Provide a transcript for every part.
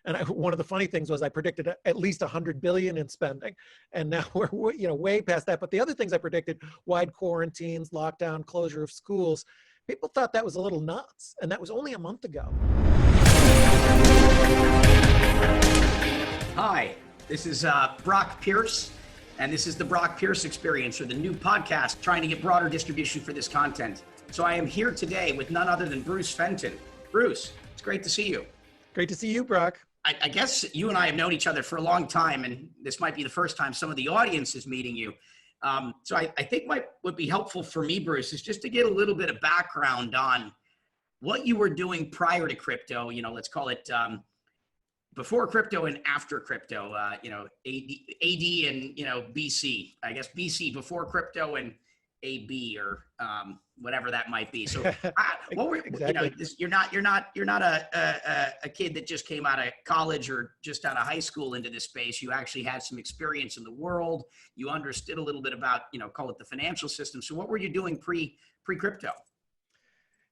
And one of the funny things was I predicted at least 100 billion in spending, and now we're way past that. But the other things I predicted, wide quarantines, lockdown, closure of schools, people thought that was a little nuts, and that was only a month ago. Hi, this is Brock Pierce, and this is the Brock Pierce Experience, or the new podcast trying to get broader distribution for this content. So I am here today with none other than Bruce Fenton. Bruce, it's great to see you. Great to see you, Brock. I guess you and I have known each other for a long time, and this might be the first time some of the audience is meeting you. So I think what would be helpful for me, Bruce, is just to get a little bit of background on what you were doing prior to crypto. Let's call it before crypto and after crypto. AD and BC. I guess BC before crypto and AB or whatever that might be. So, what were exactly. You're not a kid that just came out of college or just out of high school into this space. You actually had some experience in the world. You understood a little bit about call it the financial system. So, what were you doing pre crypto?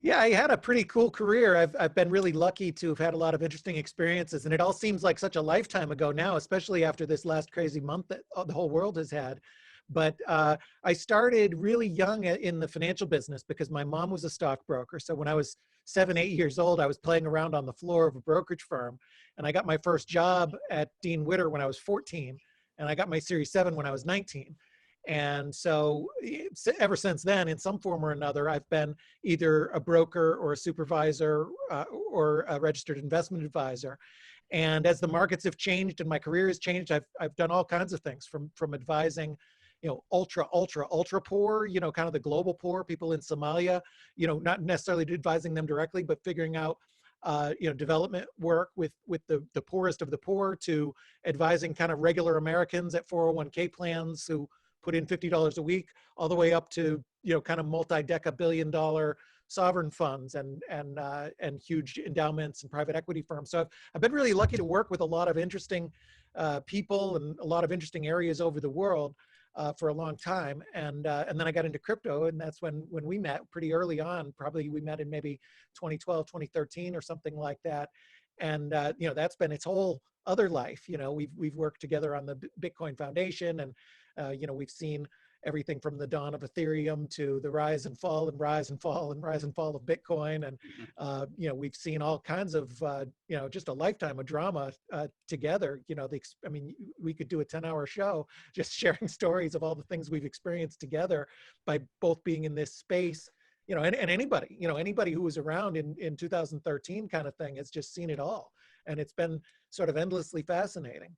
Yeah, I had a pretty cool career. I've been really lucky to have had a lot of interesting experiences, and it all seems like such a lifetime ago now, especially after this last crazy month that the whole world has had. But I started really young in the financial business because my mom was a stockbroker. So when I was 7, 8 years old, I was playing around on the floor of a brokerage firm, and I got my first job at Dean Witter when I was 14, and I got my Series 7 when I was 19. And so ever since then, in some form or another, I've been either a broker or a supervisor or a registered investment advisor. And as the markets have changed and my career has changed, I've done all kinds of things from advising, ultra poor, kind of the global poor, people in Somalia, not necessarily advising them directly, but figuring out, development work with the poorest of the poor, to advising kind of regular Americans at 401k plans who put in $50 a week, all the way up to, kind of multi-deca billion-dollar sovereign funds and huge endowments and private equity firms. So I've been really lucky to work with a lot of interesting people and a lot of interesting areas over the world for a long time. And then I got into crypto, and that's when we met pretty early on. Probably we met in maybe 2012, 2013 or something like that. And that's been its whole other life. We've worked together on the Bitcoin Foundation, and we've seen everything from the dawn of Ethereum to the rise and fall and rise and fall and rise and fall of Bitcoin. And, we've seen all kinds of, just a lifetime of drama together. We could do a 10-hour show just sharing stories of all the things we've experienced together by both being in this space, and anybody who was around in 2013 kind of thing has just seen it all. And it's been sort of endlessly fascinating.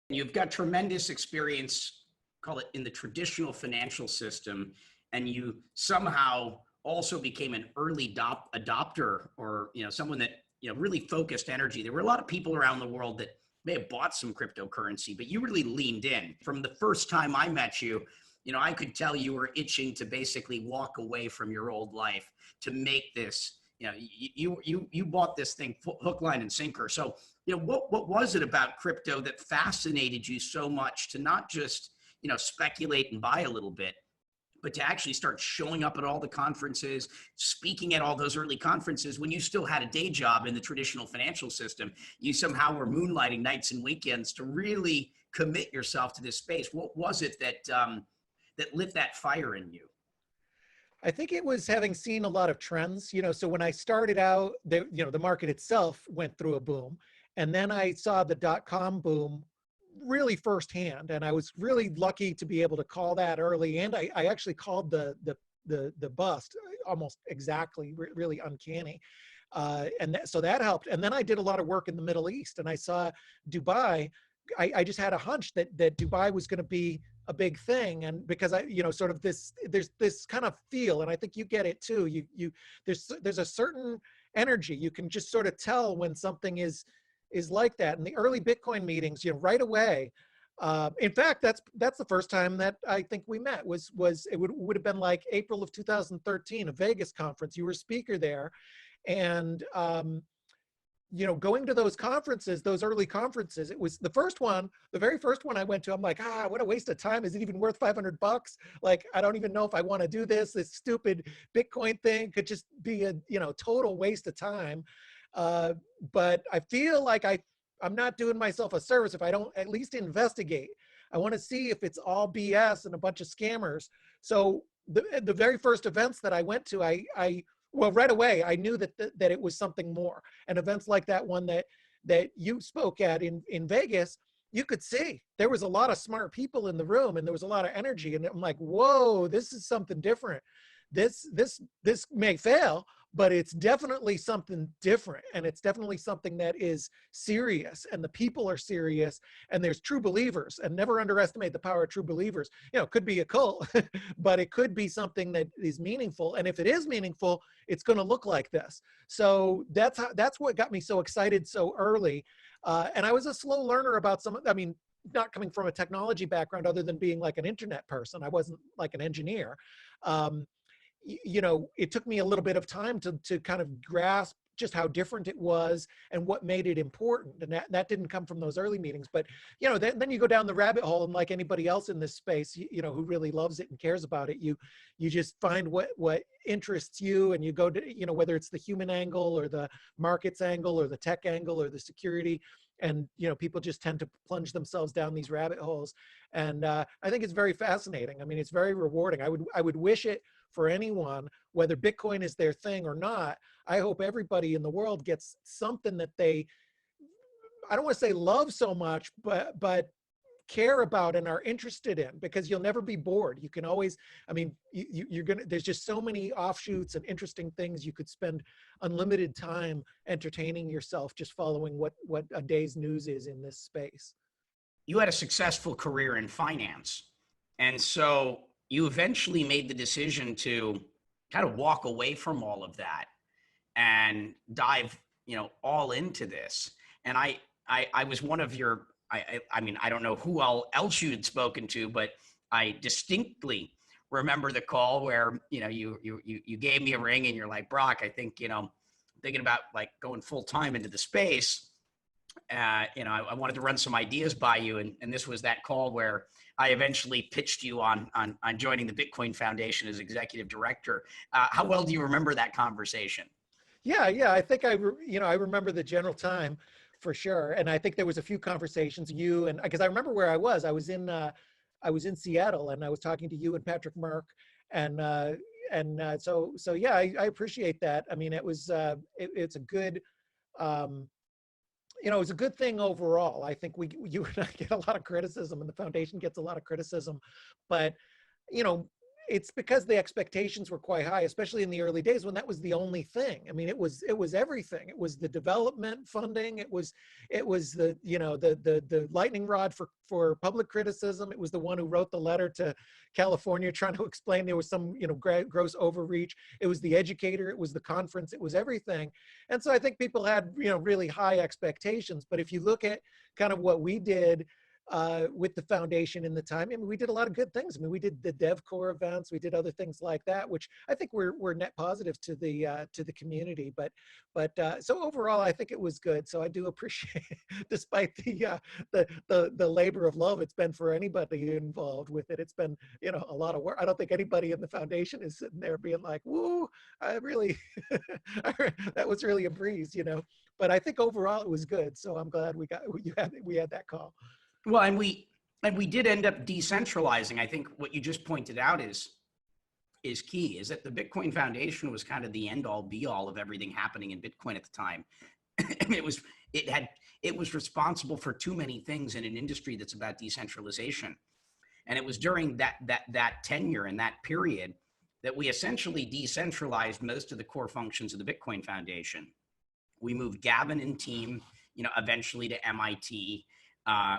You've got tremendous experience, call it in the traditional financial system, and you somehow also became an early adopter, or someone that really focused energy. There were a lot of people around the world that may have bought some cryptocurrency, but you really leaned in. From the first time I met you, I could tell you were itching to basically walk away from your old life to make this. You bought this thing hook, line, and sinker. So what was it about crypto that fascinated you so much to not just speculate and buy a little bit, but to actually start showing up at all the conferences, speaking at all those early conferences when you still had a day job in the traditional financial system? You somehow were moonlighting nights and weekends to really commit yourself to this space. What was it that that lit that fire in you? I think it was having seen a lot of trends, so when I started out, the market itself went through a boom, and then I saw the .com boom really firsthand, and I was really lucky to be able to call that early, and I actually called the bust almost exactly, really uncanny, so that helped. And then I did a lot of work in the Middle East, and I saw Dubai. I just had a hunch that Dubai was going to be a big thing, and because sort of there's this kind of feel, and I think you get it too. There's a certain energy. You can just sort of tell when something is like that. In the early Bitcoin meetings, right away. In fact, that's the first time that I think we met. It would have been like April of 2013, a Vegas conference. You were a speaker there, and going to those conferences, those early conferences, it was the very first one I went to. I'm like, what a waste of time. Is it even worth $500? Like, I don't even know if I want to do this. This stupid Bitcoin thing could just be a, total waste of time. But I feel like I'm not doing myself a service if I don't at least investigate. I want to see if it's all BS and a bunch of scammers. So the very first events that I went to, well, right away, I knew that it was something more. And events like that one that you spoke at in Vegas, you could see there was a lot of smart people in the room and there was a lot of energy. And I'm like, whoa, this is something different. This may fail, but it's definitely something different. And it's definitely something that is serious, and the people are serious, and there's true believers. And never underestimate the power of true believers. It could be a cult, but it could be something that is meaningful. And if it is meaningful, it's going to look like this. So that's what got me so excited so early. And I was a slow learner about not coming from a technology background other than being like an internet person. I wasn't like an engineer. It took me a little bit of time to kind of grasp just how different it was and what made it important. And that didn't come from those early meetings. But, then you go down the rabbit hole, and like anybody else in this space, who really loves it and cares about it, you just find what interests you, and you go to, whether it's the human angle or the markets angle or the tech angle or the security. And, people just tend to plunge themselves down these rabbit holes. And I think it's very fascinating. I mean, it's very rewarding. I would wish it for anyone, whether Bitcoin is their thing or not. I hope everybody in the world gets something that they, I don't want to say love so much, but care about and are interested in, because you'll never be bored. You can always, there's just so many offshoots and interesting things. You could spend unlimited time entertaining yourself just following what a day's news is in this space. You had a successful career in finance. And so you eventually made the decision to kind of walk away from all of that and dive, all into this. And I was one of your, I don't know who else you had spoken to, but I distinctly remember the call where, you gave me a ring and you're like, Brock, I think, thinking about like going full time into the space. I wanted to run some ideas by you. And this was that call where I eventually pitched you on joining the Bitcoin Foundation as executive director. How well do you remember that conversation? Yeah. I think I remember the general time for sure. And I think there was a few conversations because I remember where I was. I was in Seattle, and I was talking to you and Patrick Merck, and so yeah, I appreciate that. I mean, it's a good. It's a good thing overall. I think you and I get a lot of criticism, and the foundation gets a lot of criticism, but it's because the expectations were quite high, especially in the early days when that was the only thing. I mean, it was everything. It was the development funding. It was the the lightning rod for public criticism. It was the one who wrote the letter to California trying to explain there was some gross overreach. It was the educator. It was the conference. It was everything. And so I think people had really high expectations. But if you look at kind of what we did with the foundation in the time, I mean, we did a lot of good things. I mean, we did the DevCore events, we did other things like that, which I think were net positive to the community. But so overall, I think it was good. So I do appreciate, despite the labor of love it's been for anybody involved with it. It's been a lot of work. I don't think anybody in the foundation is sitting there being like, "Woo, I really that was really a breeze," But I think overall it was good. So I'm glad we had that call. Well, and we did end up decentralizing. I think what you just pointed out is key, is that the Bitcoin Foundation was kind of the end all be all of everything happening in Bitcoin at the time. It was responsible for too many things in an industry that's about decentralization. And it was during that tenure and that period that we essentially decentralized most of the core functions of the Bitcoin Foundation. We moved Gavin and team, eventually to MIT.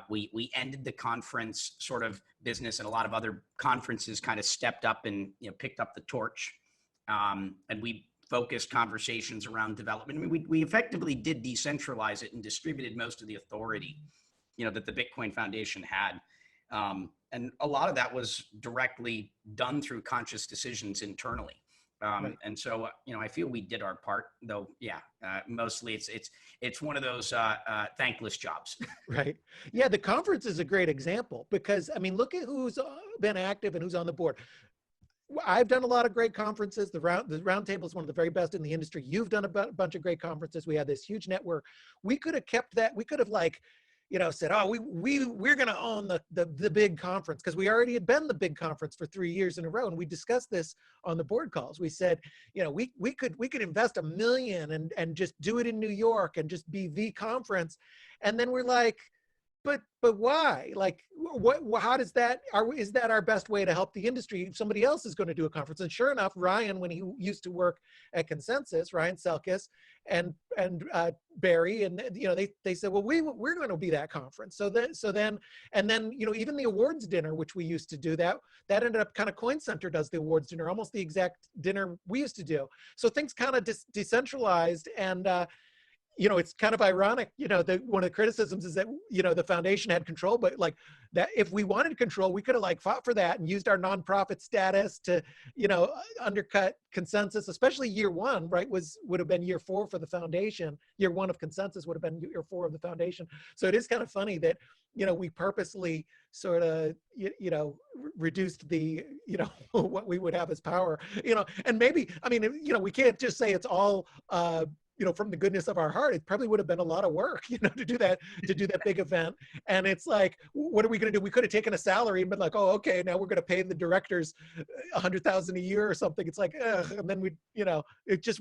We ended the conference sort of business, and a lot of other conferences kind of stepped up and picked up the torch. And we focused conversations around development. I mean, we effectively did decentralize it and distributed most of the authority, that the Bitcoin Foundation had. And a lot of that was directly done through conscious decisions internally. Right. And so, I feel we did our part, though. Yeah, mostly it's one of those thankless jobs. Right. Yeah, the conference is a great example because, I mean, look at who's been active and who's on the board. I've done a lot of great conferences. The round table is one of the very best in the industry. You've done a bunch of great conferences. We had this huge network. We could have kept that. We could have like, said, oh, we're going to own the big conference, because we already had been the big conference for 3 years in a row. And we discussed this on the board calls. We said, we could invest $1 million and just do it in New York and just be the conference. And then we're like, but why? Like, how does is that our best way to help the industry? Somebody else is going to do a conference. And sure enough, Ryan, when he used to work at Consensus, Ryan Selkis and Barry, and they said, well, we're going to be that conference. So then even the awards dinner, which we used to do, that ended up kind of Coin Center does the awards dinner, almost the exact dinner we used to do. So things kind of decentralized, and it's kind of ironic, one of the criticisms is that, the foundation had control, but like that, if we wanted control, we could have like fought for that and used our nonprofit status to, undercut Consensus, especially year one, right? Would have been year 4 for the foundation. Year 1 of Consensus would have been year 4 of the foundation. So it is kind of funny that, we purposely sort of, reduced the, what we would have as power, and maybe, I mean, we can't just say it's all, from the goodness of our heart. It probably would have been a lot of work, to do that big event. And it's like, what are we going to do? We could have taken a salary and been like, oh, okay, now we're going to pay the directors $100,000 a year or something. It's like, ugh. And then we, it just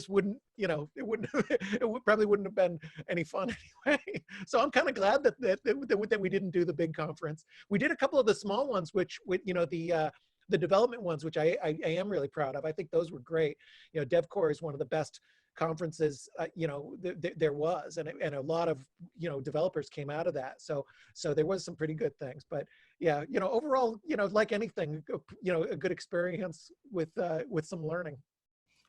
wouldn't, it probably wouldn't have been any fun anyway. So I'm kind of glad that we didn't do the big conference. We did a couple of the small ones, which the development ones, which I am really proud of. I think those were great. DevCore is one of the best conferences there was, and a lot of developers came out of that, so there was some pretty good things. But yeah, overall, like anything, a good experience with some learning.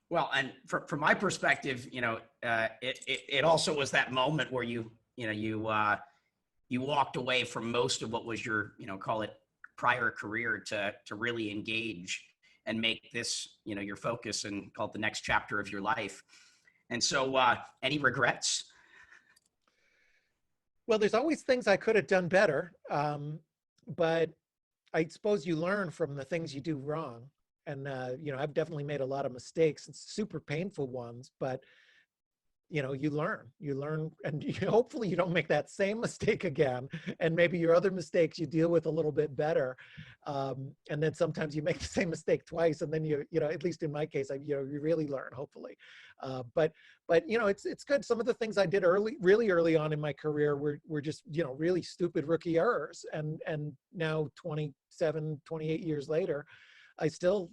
Well, and from my perspective, it also was that moment where you walked away from most of what was your, call it prior career to really engage and make this, your focus and call it the next chapter of your life. And so, any regrets? Well, there's always things I could have done better, but I suppose you learn from the things you do wrong. And, I've definitely made a lot of mistakes, and super painful ones, but you learn, and hopefully you don't make that same mistake again. And maybe your other mistakes you deal with a little bit better. And then sometimes you make the same mistake twice, and then at least in my case, you really learn, hopefully. But it's good. Some of the things I did really early on in my career were just, really stupid rookie errors. And now 28 years later, I still,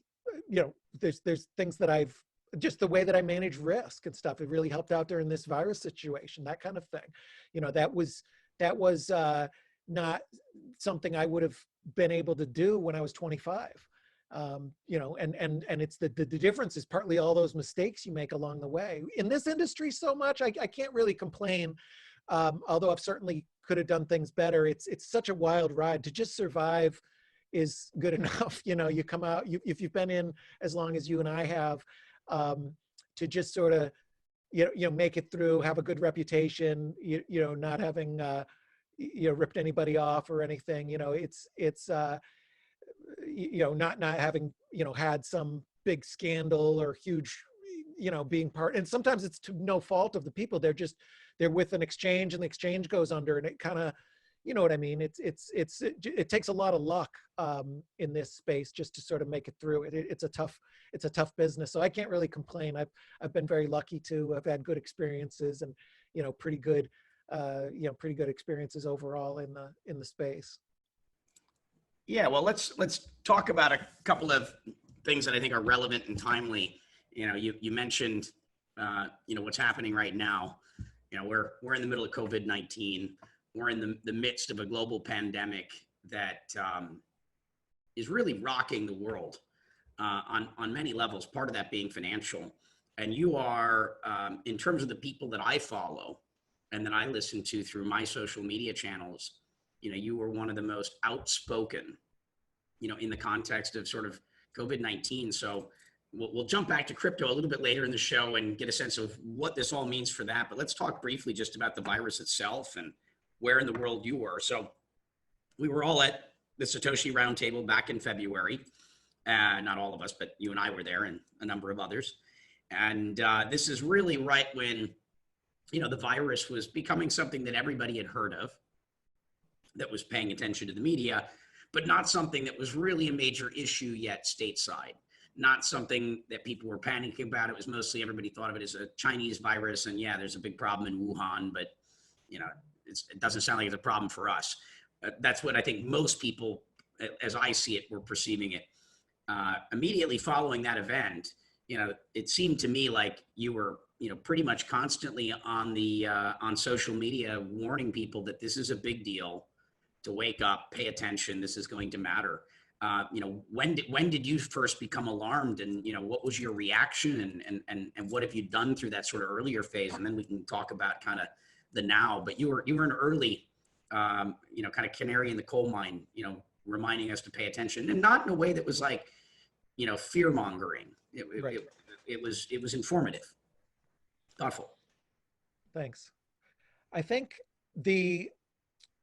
there's things that just the way that I manage risk and stuff, it really helped out during this virus situation, that kind of thing. That was not something I would have been able to do when I was 25. And it's the difference is partly all those mistakes you make along the way. In this industry so much, I can't really complain. Although I've certainly could have done things better. It's such a wild ride. To just survive is good enough. You come out, if you've been in as long as you and I have, to just sort of, make it through, have a good reputation, not having, ripped anybody off or anything, it's not having, had some big scandal or huge, being part, and sometimes it's to no fault of the people. They're with an exchange, and the exchange goes under, and it kind of, you know what I mean? It takes a lot of luck in this space just to sort of make it through. It's a tough business. So I can't really complain. I've been very lucky to have had good experiences, and pretty good experiences overall in the space. Yeah, well, let's talk about a couple of things that I think are relevant and timely. You mentioned what's happening right now. We're in the middle of COVID-19. We're in the midst of a global pandemic that is really rocking the world on many levels, part of that being financial. And you are, in terms of the people that I follow and that I listen to through my social media channels, you were one of the most outspoken, in the context of sort of COVID-19. So we'll jump back to crypto a little bit later in the show and get a sense of what this all means for that. But let's talk briefly just about the virus itself and where in the world you were. So we were all at the Satoshi Roundtable back in February. Not all of us, but you and I were there, and a number of others. And this is really right when, the virus was becoming something that everybody had heard of, that was paying attention to the media, but not something that was really a major issue yet stateside. Not something that people were panicking about. It was mostly, everybody thought of it as a Chinese virus. And yeah, there's a big problem in Wuhan, but it doesn't sound like it's a problem for us. That's what I think most people, as I see it, were perceiving it. Immediately following that event, it seemed to me like you were, pretty much constantly on social media warning people that this is a big deal, to wake up, pay attention. This is going to matter. When did you first become alarmed, and what was your reaction, and what have you done through that sort of earlier phase, and then we can talk about kind of the now. But you were an early, kind of canary in the coal mine, reminding us to pay attention, and not in a way that was like, fear mongering. Right. It was informative, thoughtful. Thanks. I think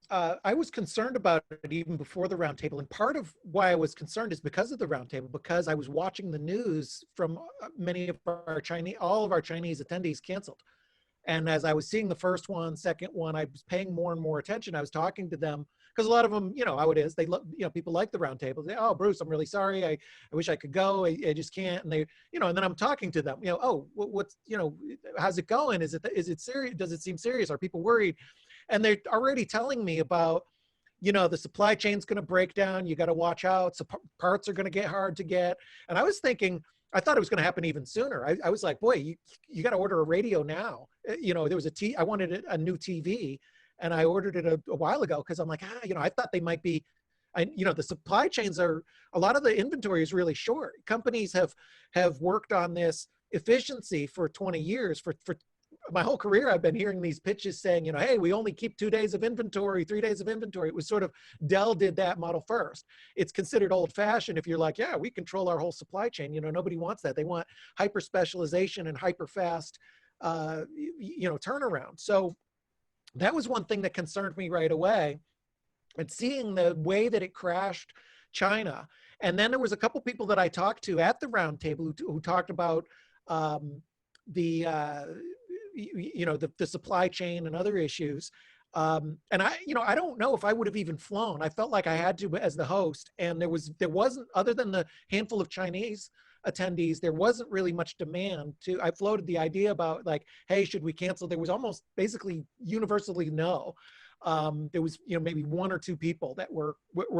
I was concerned about it even before the roundtable, and part of why I was concerned is because of the roundtable, because I was watching the news from all of our Chinese attendees canceled. And as I was seeing the first one, second one, I was paying more and more attention. I was talking to them because a lot of them, how it is. They love, people like the roundtable. They, oh, Bruce, I'm really sorry. I wish I could go. I just can't. And they, and then I'm talking to them. Oh, what's, how's it going? Is it serious? Does it seem serious? Are people worried? And they're already telling me about, the supply chain's going to break down. You got to watch out. So parts are going to get hard to get. And I was thinking, I thought it was going to happen even sooner. I was like, boy, you got to order a radio now. There was I wanted a new TV, and I ordered it a while ago because I'm like, I thought they might be, the supply chains a lot of the inventory is really short. Companies have worked on this efficiency for 20 years. For my whole career, I've been hearing these pitches saying, hey, we only keep 2 days of inventory, 3 days of inventory. It was sort of, Dell did that model first. It's considered old fashioned if you're like, yeah, we control our whole supply chain. Nobody wants that. They want hyper specialization and hyper fast, turnaround. So that was one thing that concerned me right away. And seeing the way that it crashed China. And then there was a couple people that I talked to at the roundtable who talked about the supply chain and other issues. And I don't know if I would have even flown. I felt like I had to as the host, and there wasn't, other than the handful of Chinese attendees, there wasn't really much demand to. I floated the idea about like, hey, should we cancel? There was almost basically universally no. There was maybe 1 or 2 people that were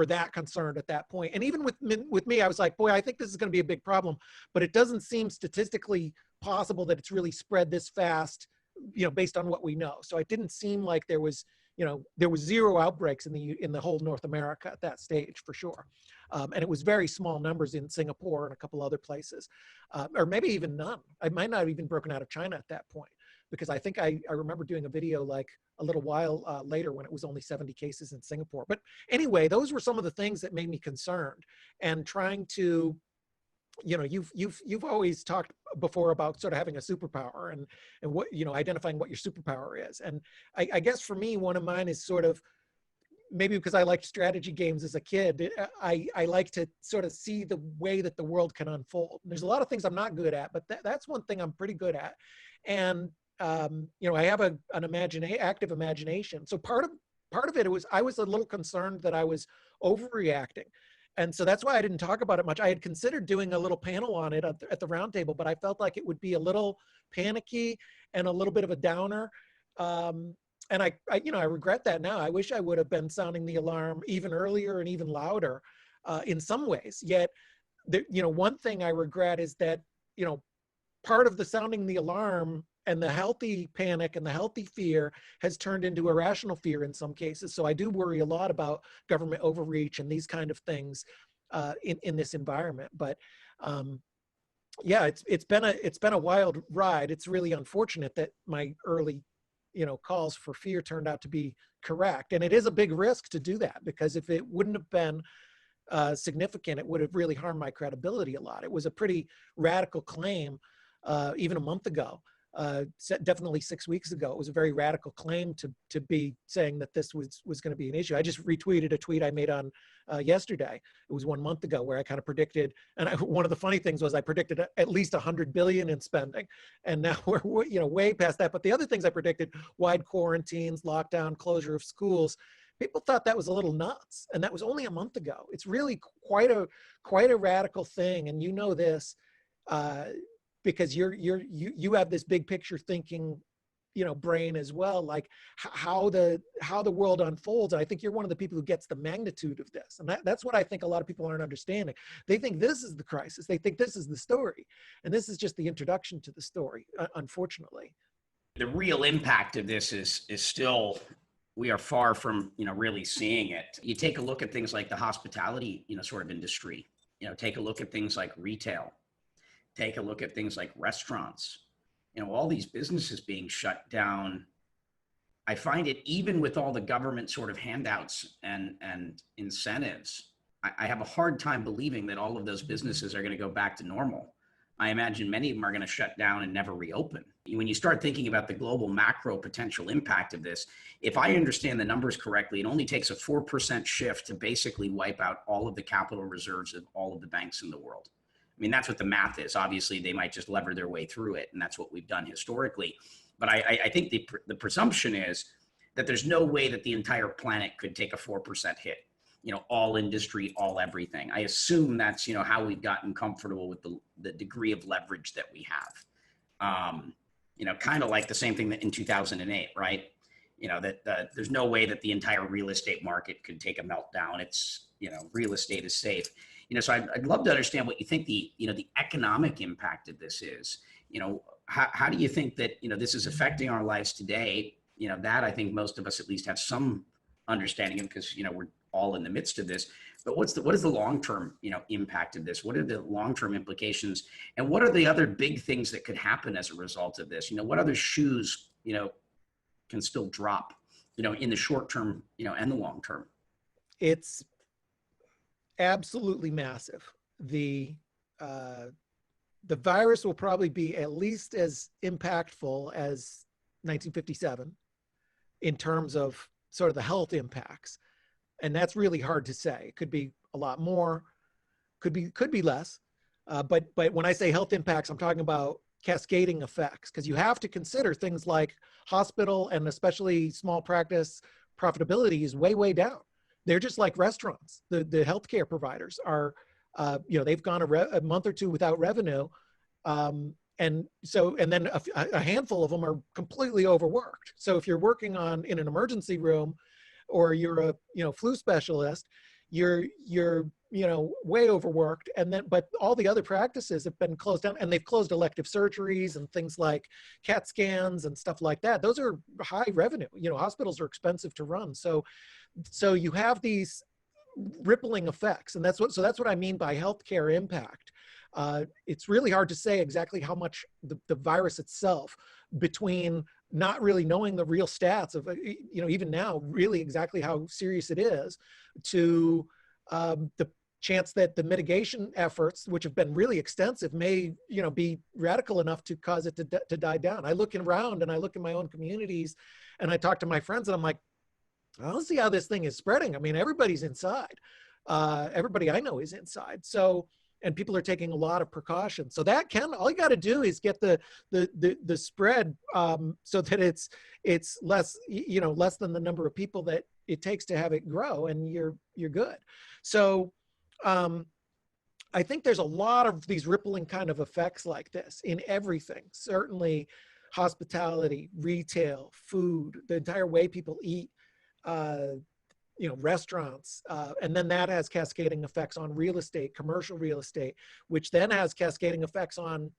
that concerned at that point. And even with me, I was like, boy, I think this is going to be a big problem, but it doesn't seem statistically possible that it's really spread this fast, based on what we know. So it didn't seem like there was 0 outbreaks in the whole North America at that stage, for sure. And it was very small numbers in Singapore and a couple other places, or maybe even none. I might not have even broken out of China at that point, because I think I remember doing a video like a little while later when it was only 70 cases in Singapore. But anyway, those were some of the things that made me concerned, and trying to, you've always talked before about sort of having a superpower and what, identifying what your superpower is. And I guess for me, one of mine is sort of, maybe because I liked strategy games as a kid, I like to sort of see the way that the world can unfold. And there's a lot of things I'm not good at, but that's one thing I'm pretty good at. And, I have an active imagination. So part of it was, I was a little concerned that I was overreacting. And so that's why I didn't talk about it much. I had considered doing a little panel on it at the roundtable, but I felt like it would be a little panicky and a little bit of a downer. And I regret that now. I wish I would have been sounding the alarm even earlier and even louder in some ways. Yet, one thing I regret is that, part of the sounding the alarm and the healthy panic and the healthy fear has turned into irrational fear in some cases. So I do worry a lot about government overreach and these kind of things in this environment. But yeah, it's been a wild ride. It's really unfortunate that my early calls for fear turned out to be correct. And it is a big risk to do that, because if it wouldn't have been significant, it would have really harmed my credibility a lot. It was a pretty radical claim even a month ago. definitely 6 weeks ago. It was a very radical claim to be saying that this was going to be an issue. I just retweeted a tweet I made on yesterday. It was 1 month ago where I kind of predicted, and one of the funny things was I predicted at least 100 billion in spending, and now we're way past that. But the other things I predicted, wide quarantines, lockdown, closure of schools, people thought that was a little nuts, and that was only a month ago. It's really quite a radical thing, and you know this because you have this big picture thinking, brain as well, like how the world unfolds. And I think you're one of the people who gets the magnitude of this, and that's what I think a lot of people aren't understanding. They think this is the crisis. They think this is the story, and this is just the introduction to the story, unfortunately. The real impact of this is still, we are far from, really seeing it. You take a look at things like the hospitality, sort of industry, take a look at things like retail, take a look at things like restaurants, all these businesses being shut down. I find it, even with all the government sort of handouts and incentives, I have a hard time believing that all of those businesses are going to go back to normal. I imagine many of them are going to shut down and never reopen. When you start thinking about the global macro potential impact of this, if I understand the numbers correctly, it only takes a 4% shift to basically wipe out all of the capital reserves of all of the banks in the world. I mean, that's what the math is. Obviously, they might just lever their way through it, and that's what we've done historically. But I think the presumption is that there's no way that the entire planet could take a 4% hit. All industry, all everything. I assume that's, how we've gotten comfortable with the degree of leverage that we have. Kind of like the same thing that in 2008, right? That there's no way that the entire real estate market could take a meltdown. It's, real estate is safe. So I'd love to understand what you think the economic impact of this is. How do you think that, this is affecting our lives today? That I think most of us at least have some understanding of, because, we're all in the midst of this. But what is the long-term, impact of this? What are the long-term implications? And what are the other big things that could happen as a result of this? What other shoes, can still drop, in the short term, and the long term? It's absolutely massive. The virus will probably be at least as impactful as 1957 in terms of sort of the health impacts. And that's really hard to say. It could be a lot more, could be less. But when I say health impacts, I'm talking about cascading effects, because you have to consider things like hospital and especially small practice profitability is way down. They're just like restaurants. The healthcare providers are, they've gone a month or two without revenue. And then a handful of them are completely overworked. So if you're working in an emergency room, or you're a flu specialist, you're way overworked. But all the other practices have been closed down, and they've closed elective surgeries and things like CAT scans and stuff like that. Those are high revenue. Hospitals are expensive to run. So you have these rippling effects, and that's what I mean by healthcare impact. It's really hard to say exactly how much the virus itself, between not really knowing the real stats of, even now, really exactly how serious it is, to the chance that the mitigation efforts, which have been really extensive, may, be radical enough to cause it to die down. I look around and I look in my own communities and I talk to my friends and I'm like, I don't see how this thing is spreading. I mean, everybody's inside. Everybody I know is inside. So, and people are taking a lot of precautions. So all you got to do is get the spread so that it's less, less than the number of people that it takes to have it grow, and you're good. So I think there's a lot of these rippling kind of effects like this in everything. Certainly hospitality, retail, food, the entire way people eat, restaurants, and then that has cascading effects on real estate, commercial real estate, which then has cascading effects on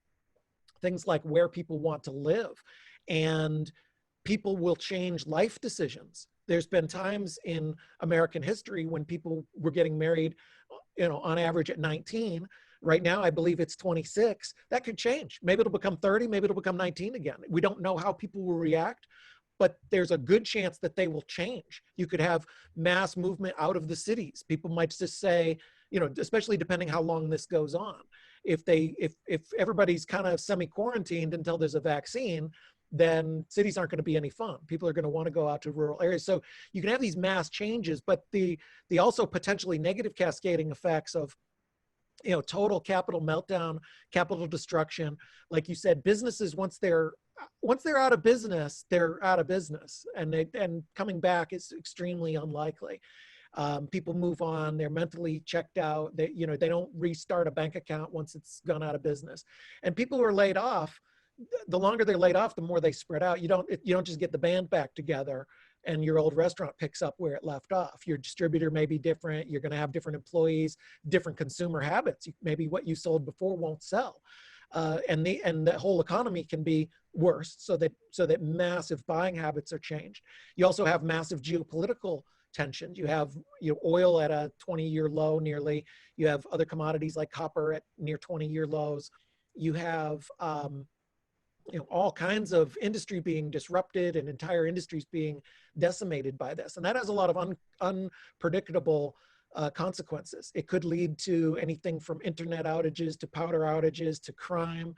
things like where people want to live. And people will change life decisions. There's been times in American history when people were getting married, on average at 19. Right now, I believe it's 26. That could change. Maybe it'll become 30, maybe it'll become 19 again. We don't know how people will react, but there's a good chance that they will change. You could have mass movement out of the cities. People might just say, especially depending how long this goes on, if everybody's kind of semi-quarantined until there's a vaccine, then cities aren't going to be any fun. People are going to want to go out to rural areas. So you can have these mass changes, but the also potentially negative cascading effects of, total capital meltdown, capital destruction. Like you said, businesses, once they're out of business, they're out of business, and coming back is extremely unlikely. People move on, they're mentally checked out. They don't restart a bank account once it's gone out of business. And people who are laid off, the longer they're laid off, the more they spread out. You don't just get the band back together and your old restaurant picks up where it left off. Your distributor may be different. You're going to have different employees, different consumer habits. Maybe what you sold before won't sell. And the whole economy can be worse, so that massive buying habits are changed. You also have massive geopolitical tensions. You have oil at a 20-year low nearly. You have other commodities like copper at near 20-year lows. You have all kinds of industry being disrupted and entire industries being decimated by this. And that has a lot of unpredictable consequences. It could lead to anything from internet outages to powder outages to crime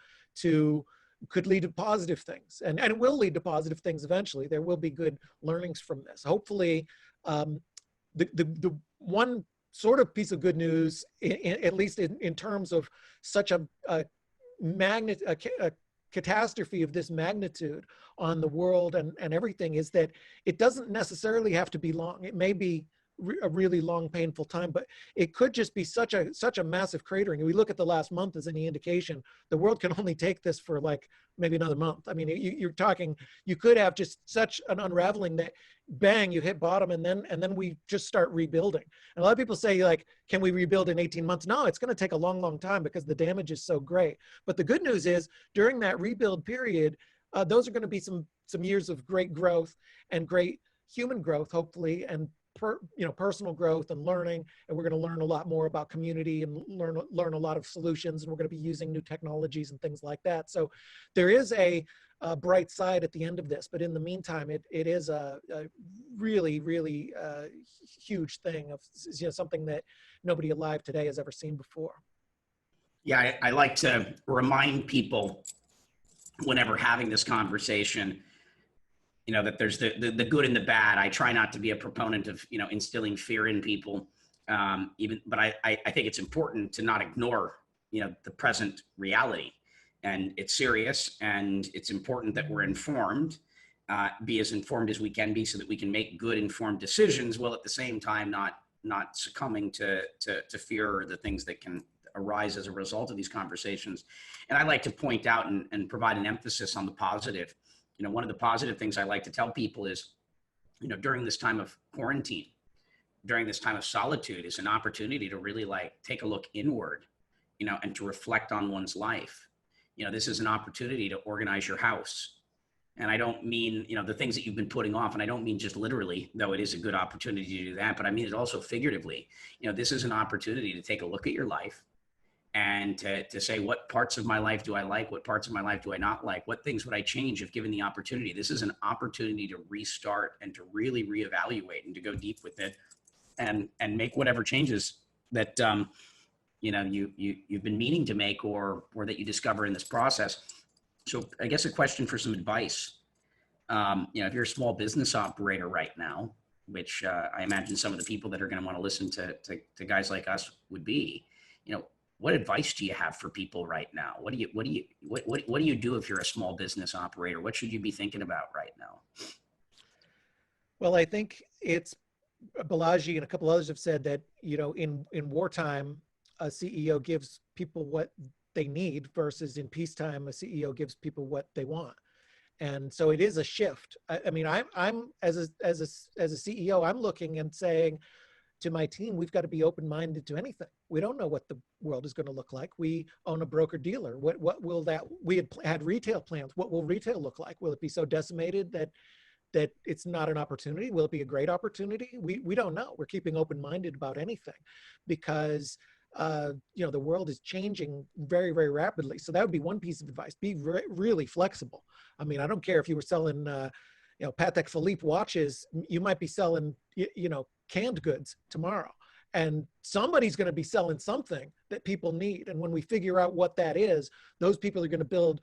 could lead to positive things. And it will lead to positive things eventually. There will be good learnings from this. Hopefully, the one sort of piece of good news, at least in terms of such a catastrophe of this magnitude on the world and everything, is that it doesn't necessarily have to be long. It may be a really long, painful time, but it could just be such a massive cratering. We look at the last month as any indication, the world can only take this for like maybe another month. I mean, you're talking, you could have just such an unraveling that bang, you hit bottom, and then we just start rebuilding. And a lot of people say, like, can we rebuild in 18 months? No, it's going to take a long, long time because the damage is so great. But the good news is, during that rebuild period, those are going to be some years of great growth and great human growth, hopefully, and personal growth and learning. And we're going to learn a lot more about community and learn a lot of solutions. And we're going to be using new technologies and things like that. So there is a bright side at the end of this, but in the meantime, it is a really, really huge thing of something that nobody alive today has ever seen before. Yeah, I like to remind people whenever having this conversation, that there's the good and the bad. I try not to be a proponent of, instilling fear in people, but I think it's important to not ignore, the present reality. And it's serious, and it's important that we're informed, be as informed as we can be, so that we can make good informed decisions, while at the same time not succumbing to fear or the things that can arise as a result of these conversations. And I like to point out and provide an emphasis on the positive. One of the positive things I like to tell people is, during this time of quarantine, during this time of solitude, is an opportunity to really take a look inward, and to reflect on one's life. This is an opportunity to organize your house. And I don't mean, the things that you've been putting off, and I don't mean just literally, though it is a good opportunity to do that, but I mean it also figuratively. This is an opportunity to take a look at your life and to say, what parts of my life do I like? What parts of my life do I not like? What things would I change if given the opportunity? This is an opportunity to restart and to really reevaluate and to go deep with it and make whatever changes that, you've been meaning to make or that you discover in this process. So I guess a question for some advice. If you're a small business operator right now, which I imagine some of the people that are going to want to listen to guys like us would be, what advice do you have for people right now? What do you do if you're a small business operator? What should you be thinking about right now? Well, I think it's Balaji and a couple others have said that, in wartime, a CEO gives people what they need, versus in peacetime, a CEO gives people what they want. And so it is a shift. I mean, I'm as a CEO, I'm looking and saying to my team, we've got to be open-minded to anything. We don't know what the world is going to look like. We own a broker-dealer. What will that? We had retail plans. What will retail look like? Will it be so decimated that it's not an opportunity? Will it be a great opportunity? We don't know. We're keeping open-minded about anything, because the world is changing very, very rapidly. So that would be one piece of advice. Be really flexible. I mean, I don't care if you were selling, Patek Philippe watches, you might be selling, canned goods tomorrow. and somebody's going to be selling something that people need. And when we figure out what that is, those people are going to build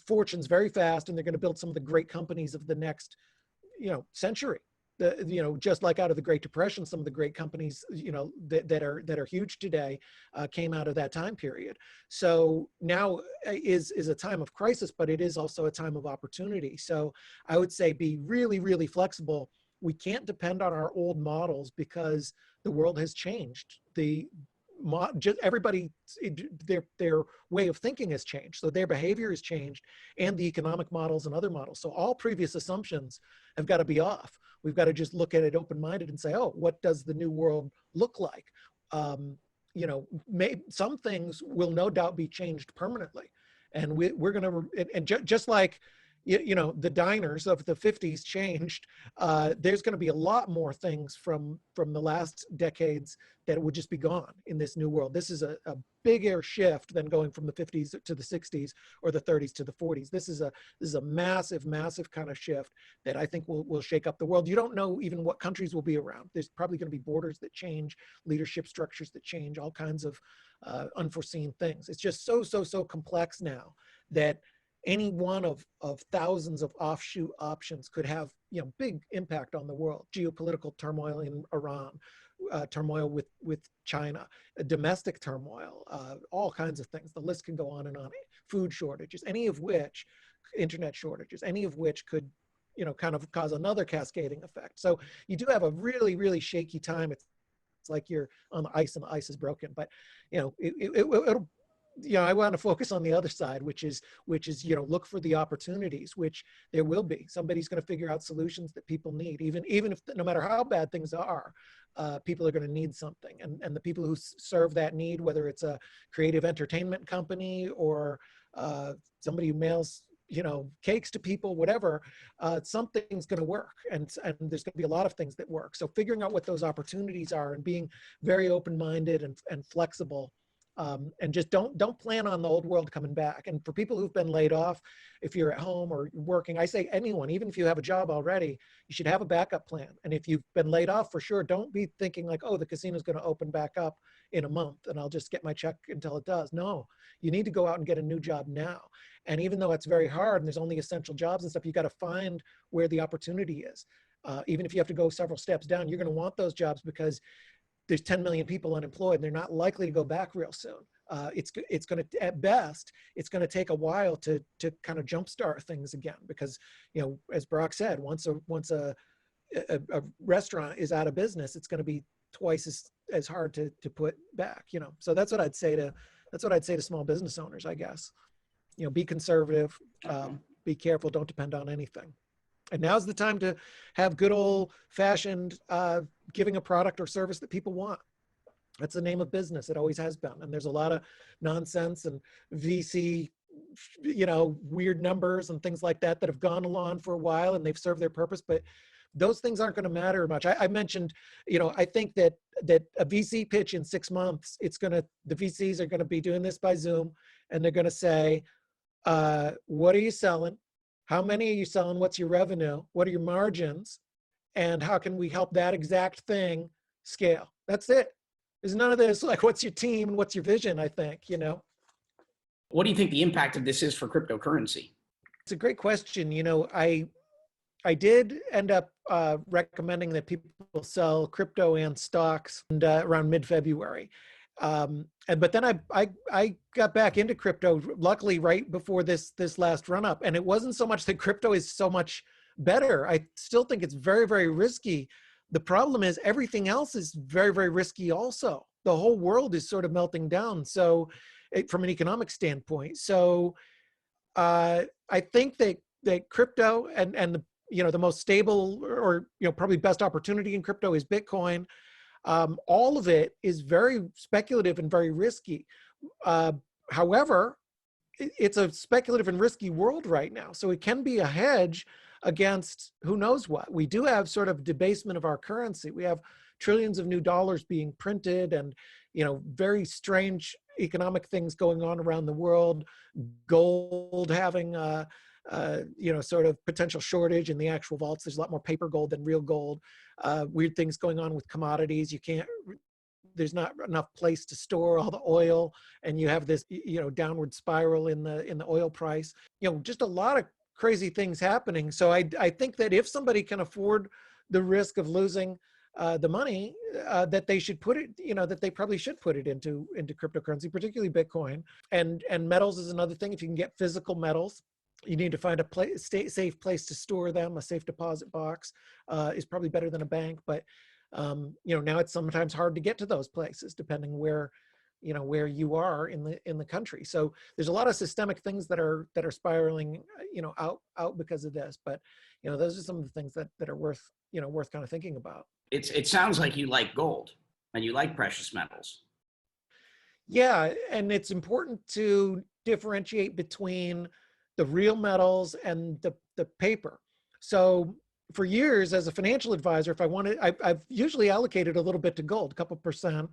fortunes very fast, and they're going to build some of the great companies of the next, century. Just like out of the Great Depression, some of the great companies, that are huge today, came out of that time period. So now is a time of crisis, but it is also a time of opportunity. So I would say be really, really flexible. We can't depend on our old models because the world has changed. Just everybody, their way of thinking has changed, so their behavior has changed, and the economic models and other models. So all previous assumptions have got to be off. We've got to just look at it open-minded and say, oh, what does the new world look like? Some things will no doubt be changed permanently, and we're going to, and just like the diners of the 50s changed, there's going to be a lot more things from the last decades that would just be gone in this new world. This is a bigger shift than going from the 50s to the 60s or the 30s to the 40s. This is a massive, massive kind of shift that I think will shake up the world. You don't know even what countries will be around. There's probably going to be borders that change, leadership structures that change, all kinds of unforeseen things. It's just so complex now that any one of thousands of offshoot options could have big impact on the world. Geopolitical turmoil in Iran, turmoil with China, domestic turmoil, all kinds of things. The list can go on and on. Food shortages, internet shortages, any of which could kind of cause another cascading effect. So you do have a really, really shaky time. It's like you're on the ice and the ice is broken, but it'll, I want to focus on the other side, which is, look for the opportunities, which there will be. Somebody's going to figure out solutions that people need, even if, no matter how bad things are, people are going to need something. And the people who serve that need, whether it's a creative entertainment company or somebody who mails, cakes to people, whatever, something's going to work. And there's going to be a lot of things that work. So figuring out what those opportunities are and being very open-minded and flexible. And just don't plan on the old world coming back. And for people who've been laid off, if you're at home or working, I say anyone, even if you have a job already, you should have a backup plan. And if you've been laid off, for sure, don't be thinking like, oh, the casino's going to open back up in a month and I'll just get my check until it does. No, you need to go out and get a new job now. And even though it's very hard and there's only essential jobs and stuff, you got to find where the opportunity is. Even if you have to go several steps down, you're going to want those jobs because there's 10 million people unemployed and they're not likely to go back real soon. It's going to, at best, it's going to take a while to kind of jumpstart things again, because, as Brock said, once a restaurant is out of business, it's going to be twice as hard to put back, So that's what I'd say to small business owners, I guess. Be conservative, be careful, don't depend on anything. And now's the time to have good old fashioned giving a product or service that people want. That's the name of business. It always has been. And there's a lot of nonsense and VC, weird numbers and things like that have gone along for a while and they've served their purpose, but those things aren't going to matter much. I mentioned, I think that a VC pitch in 6 months, the VCs are going to be doing this by Zoom, and they're going to say, what are you selling? How many are you selling? What's your revenue? What are your margins? And how can we help that exact thing scale? That's it. There's none of this, like, what's your team and what's your vision, I think, What do you think the impact of this is for cryptocurrency? It's a great question. I did end up recommending that people sell crypto and stocks around mid-February. But then I got back into crypto, luckily right before this last run up. And it wasn't so much that crypto is so much better. I still think it's very, very risky. The problem is everything else is very, very risky also. The whole world is sort of melting down. So from an economic standpoint. So I think that crypto and the most stable or probably best opportunity in crypto is Bitcoin. All of it is very speculative and very risky. However, it's a speculative and risky world right now. So it can be a hedge against who knows what. We do have sort of debasement of our currency. We have trillions of new dollars being printed and, very strange economic things going on around the world. Gold having sort of potential shortage in the actual vaults. There's a lot more paper gold than real gold. Weird things going on with commodities. You can't there's not enough place to store all the oil, and you have this, downward spiral in the oil price. Just a lot of crazy things happening. So I think that if somebody can afford the risk of losing the money, that they should put it, that they probably should put it into cryptocurrency, particularly Bitcoin. And metals is another thing. If you can get physical metals, you need to find a safe place to store them. A safe deposit box is probably better than a bank. But now it's sometimes hard to get to those places, depending where you are in the country. So there's a lot of systemic things that are spiraling out because of this. But those are some of the things that are worth kind of thinking about. It sounds like you like gold and you like precious metals. Yeah, and it's important to differentiate between the real metals and the paper. So for years as a financial advisor, if I wanted, I've usually allocated a little bit to gold, a couple percent.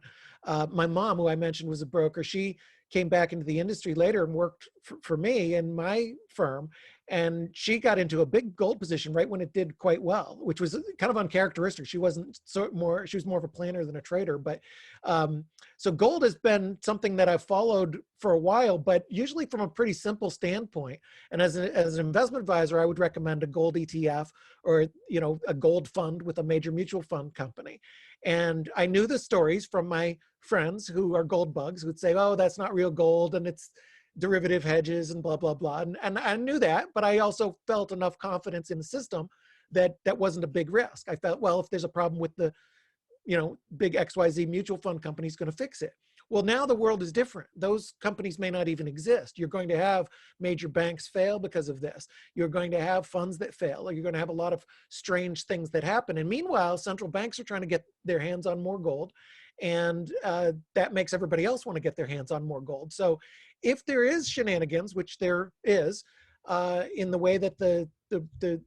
My mom, who I mentioned was a broker, she came back into the industry later and worked for me and my firm. And she got into a big gold position right when it did quite well, which was kind of uncharacteristic. She was more of a planner than a trader. But so gold has been something that I've followed for a while, but usually from a pretty simple standpoint. And as an investment advisor, I would recommend a gold ETF or a gold fund with a major mutual fund company. And I knew the stories from my friends who are gold bugs who would say, oh, that's not real gold and it's derivative hedges and blah, blah, blah. And I knew that, but I also felt enough confidence in the system that wasn't a big risk. I felt, well, if there's a problem with the, big XYZ mutual fund company is going to fix it. Well, now the world is different. Those companies may not even exist. You're going to have major banks fail because of this. You're going to have funds that fail, or you're going to have a lot of strange things that happen. And meanwhile, central banks are trying to get their hands on more gold. And that makes everybody else want to get their hands on more gold. So if there is shenanigans, which there is, in the way that the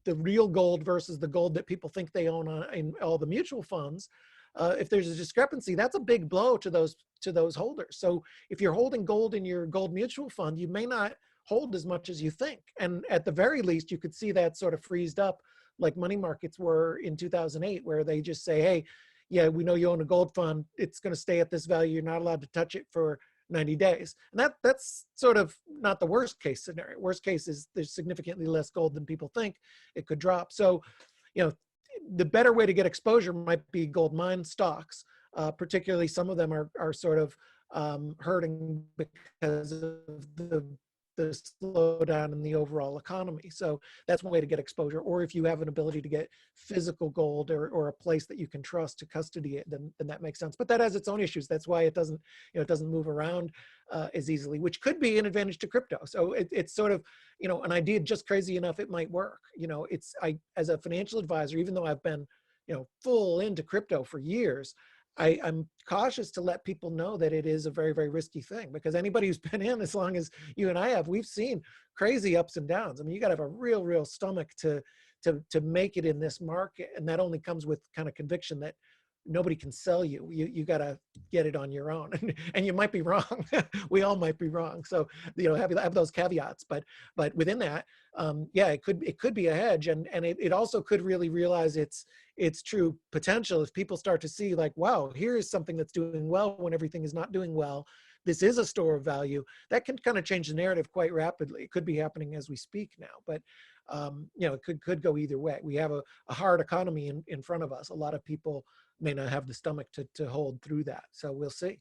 real gold versus the gold that people think they own in all the mutual funds, if there's a discrepancy, that's a big blow to those holders. So if you're holding gold in your gold mutual fund, you may not hold as much as you think. And at the very least, you could see that sort of freezed up like money markets were in 2008, where they just say, hey, yeah, we know you own a gold fund. It's going to stay at this value. You're not allowed to touch it for 90 days. And that's sort of not the worst case scenario. Worst case is there's significantly less gold than people think. It could drop. So, the better way to get exposure might be gold mine stocks. Particularly some of them are sort of hurting because of the slowdown in the overall economy. So that's one way to get exposure. Or if you have an ability to get physical gold or a place that you can trust to custody it, then that makes sense. But that has its own issues. That's why it doesn't move around as easily, which could be an advantage to crypto. So it's sort of, an idea just crazy enough, it might work. As a financial advisor, even though I've been, full into crypto for years, I'm cautious to let people know that it is a very, very risky thing, because anybody who's been in as long as you and I have, we've seen crazy ups and downs. I mean, you got to have a real stomach to make it in this market. And that only comes with kind of conviction that nobody can sell you. You got to get it on your own, and you might be wrong. We all might be wrong. So, have those caveats, but within that, it could be a hedge, and it also could really realize its true potential if people start to see like, wow, here is something that's doing well when everything is not doing well. This is a store of value. That can kind of change the narrative quite rapidly. It could be happening as we speak now, but it could go either way. We have a hard economy in front of us. A lot of people may not have the stomach to hold through that. So we'll see.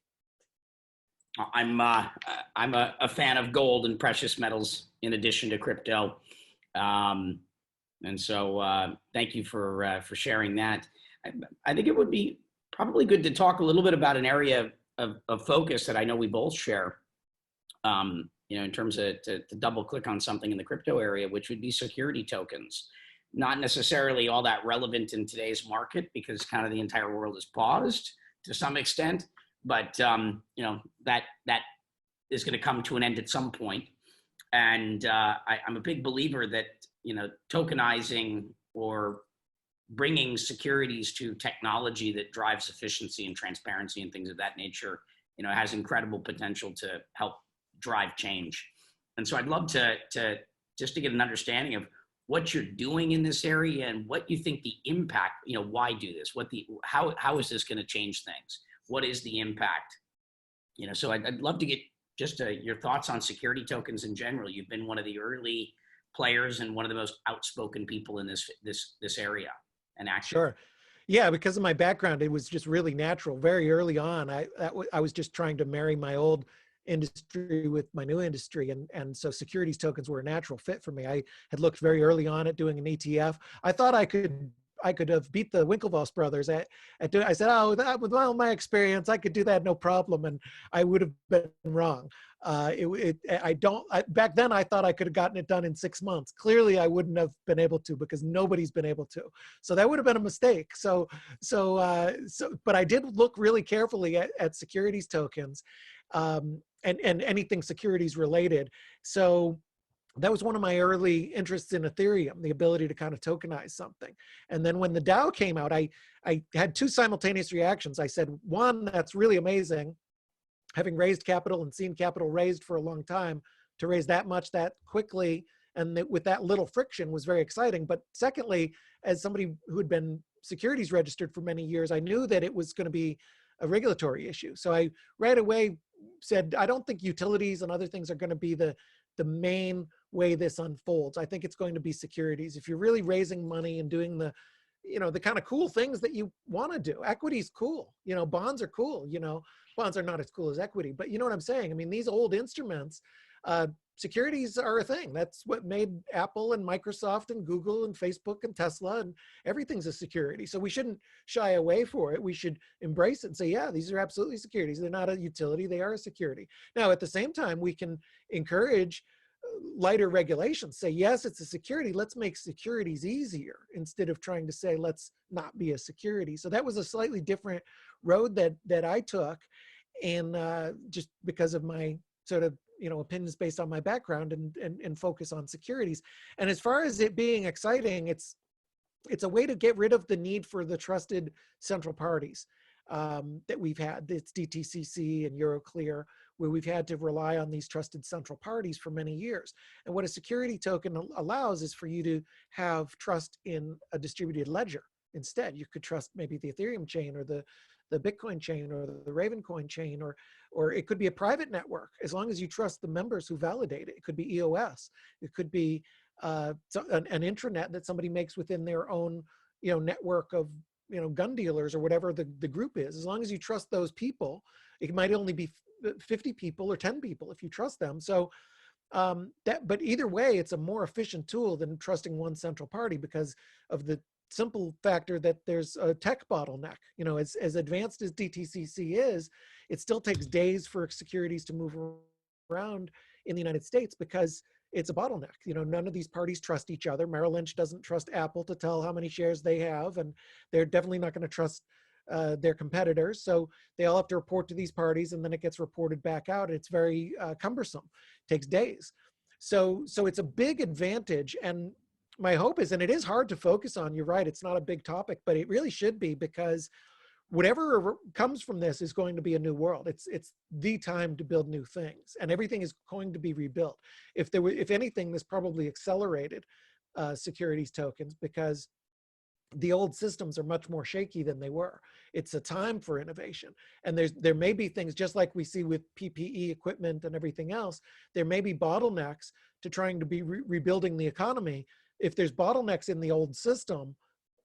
I'm a fan of gold and precious metals in addition to crypto. And so thank you for sharing that. I think it would be probably good to talk a little bit about an area of focus that I know we both share, in terms of to double click on something in the crypto area, which would be security tokens. Not necessarily all that relevant in today's market because kind of the entire world is paused to some extent, but that is going to come to an end at some point. And I'm a big believer that tokenizing or bringing securities to technology that drives efficiency and transparency and things of that nature, has incredible potential to help drive change. And so I'd love to just to get an understanding of what you're doing in this area and what you think the impact, why do this? How is this going to change things? what is the impact? So I'd love to get just your thoughts on security tokens in general. You've been one of the early players and one of the most outspoken people in this area and active. Sure. Yeah, because of my background, it was just really natural. Very early on, I was just trying to marry my old industry with my new industry, and so securities tokens were a natural fit for me. I had looked very early on at doing an ETF. I thought I could have beat the Winklevoss brothers at doing. I said, oh, with all my experience, I could do that no problem, and I would have been wrong. Back then I thought I could have gotten it done in 6 months. Clearly I wouldn't have been able to, because nobody's been able to. So that would have been a mistake. But I did look really carefully at securities tokens, and anything securities related. So that was one of my early interests in Ethereum, the ability to kind of tokenize something. And then when the DAO came out, I had two simultaneous reactions. I said, one, that's really amazing, having raised capital and seen capital raised for a long time, to raise that much that quickly and with that little friction was very exciting. But secondly, as somebody who had been securities registered for many years, I knew that it was going to be a regulatory issue. So I right away said, I don't think utilities and other things are going to be the main way this unfolds. I think it's going to be securities. If you're really raising money and doing the kind of cool things that you want to do. Equity's cool. Bonds are cool. Bonds are not as cool as equity, but you know what I'm saying? I mean, these old instruments, securities are a thing. That's what made Apple and Microsoft and Google and Facebook and Tesla, and everything's a security. So we shouldn't shy away for it. We should embrace it and say, yeah, these are absolutely securities. They're not a utility, they are a security. Now, at the same time, we can encourage lighter regulations. Say, yes, it's a security. Let's make securities easier instead of trying to say, let's not be a security. So that was a slightly different road that I took, and just because of my sort of opinions based on my background and focus on securities. And as far as it being exciting, it's a way to get rid of the need for the trusted central parties that we've had. It's DTCC and Euroclear, where we've had to rely on these trusted central parties for many years. And what a security token allows is for you to have trust in a distributed ledger. Instead, you could trust maybe the Ethereum chain or the Bitcoin chain or the Ravencoin chain, or it could be a private network, as long as you trust the members who validate it. It could be EOS. It could be an intranet that somebody makes within their own network of gun dealers or whatever the group is. As long as you trust those people, it might only be 50 people or 10 people if you trust them. So but either way, it's a more efficient tool than trusting one central party, because of the simple factor that there's a tech bottleneck. As advanced as DTCC is, it still takes days for securities to move around in the United States because it's a bottleneck. None of these parties trust each other. Merrill Lynch doesn't trust Apple to tell how many shares they have, and they're definitely not going to trust their competitors. So they all have to report to these parties, and then it gets reported back out. It's very cumbersome. It takes days. So it's a big advantage. And my hope is, and it is hard to focus on, you're right, it's not a big topic, but it really should be, because whatever comes from this is going to be a new world. It's the time to build new things, and everything is going to be rebuilt. If anything, this probably accelerated securities tokens, because the old systems are much more shaky than they were. It's a time for innovation. And there may be things, just like we see with PPE equipment and everything else, there may be bottlenecks to trying to be rebuilding the economy. If there's bottlenecks in the old system,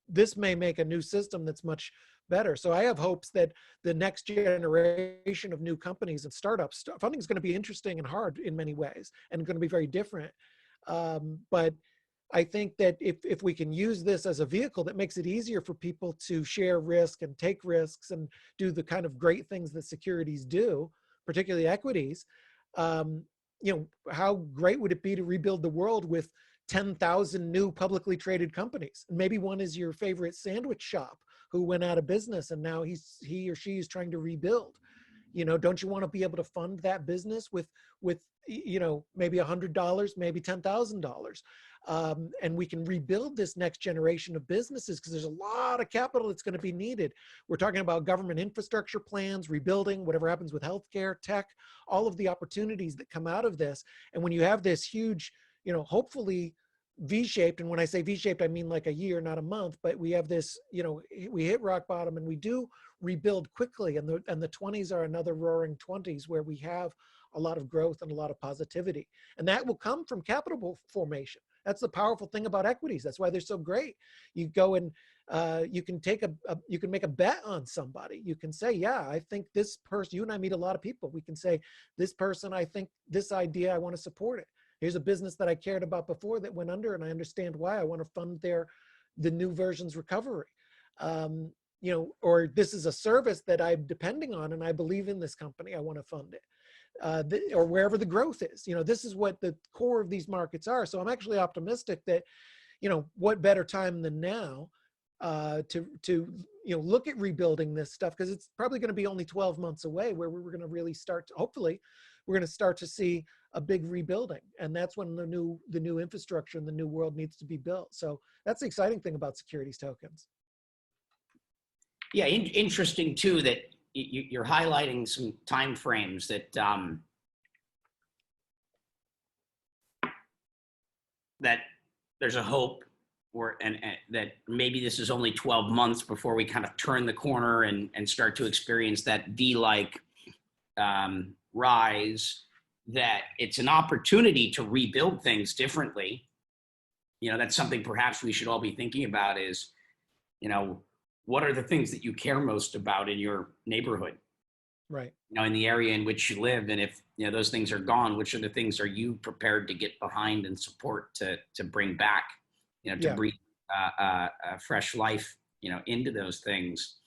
this may make a new system that's much better. So I have hopes that the next generation of new companies and startups, funding is going to be interesting and hard in many ways, and going to be very different. But I think that if we can use this as a vehicle that makes it easier for people to share risk and take risks and do the kind of great things that securities do, particularly equities, how great would it be to rebuild the world with 10,000 new publicly traded companies? And maybe one is your favorite sandwich shop who went out of business, and now he or she is trying to rebuild. Don't you want to be able to fund that business with maybe $100, maybe $10,000? And we can rebuild this next generation of businesses, because there's a lot of capital that's going to be needed. We're talking about government infrastructure plans, rebuilding, whatever happens with healthcare, tech, all of the opportunities that come out of this. And when you have this huge, hopefully V-shaped. And when I say V-shaped, I mean like a year, not a month, but we have this, you know, we hit rock bottom and we do rebuild quickly. And the 20s are another roaring 20s where we have a lot of growth and a lot of positivity. And that will come from capital formation. That's the powerful thing about equities. That's why they're so great. You go and you can take you can make a bet on somebody. You can say, yeah, I think this person, you and I meet a lot of people. We can say, this person, I think this idea, I want to support it. Here's a business that I cared about before that went under, and I understand why. I want to fund the new version's recovery. You know, or this is a service that I'm depending on, and I believe in this company. I want to fund it, or wherever the growth is. You know, this is what the core of these markets are. So I'm actually optimistic that, you know, what better time than now to you know, look at rebuilding this stuff, because it's probably going to be only 12 months away where we're going to really start to, hopefully we're going to start to see a big rebuilding, and that's when the new infrastructure and the new world needs to be built. So that's the exciting thing about securities tokens. Yeah, interesting too that you're highlighting some time frames that that there's a hope, or and that maybe this is only 12 months before we kind of turn the corner and start to experience that V-like rise, that it's an opportunity to rebuild things differently. You know, that's something perhaps we should all be thinking about is, you know, what are the things that you care most about in your neighborhood? Right. You know, in the area in which you live. And if, you know, those things are gone, which are the things are you prepared to get behind and support to bring back, you know, to breathe fresh life, you know, into those things.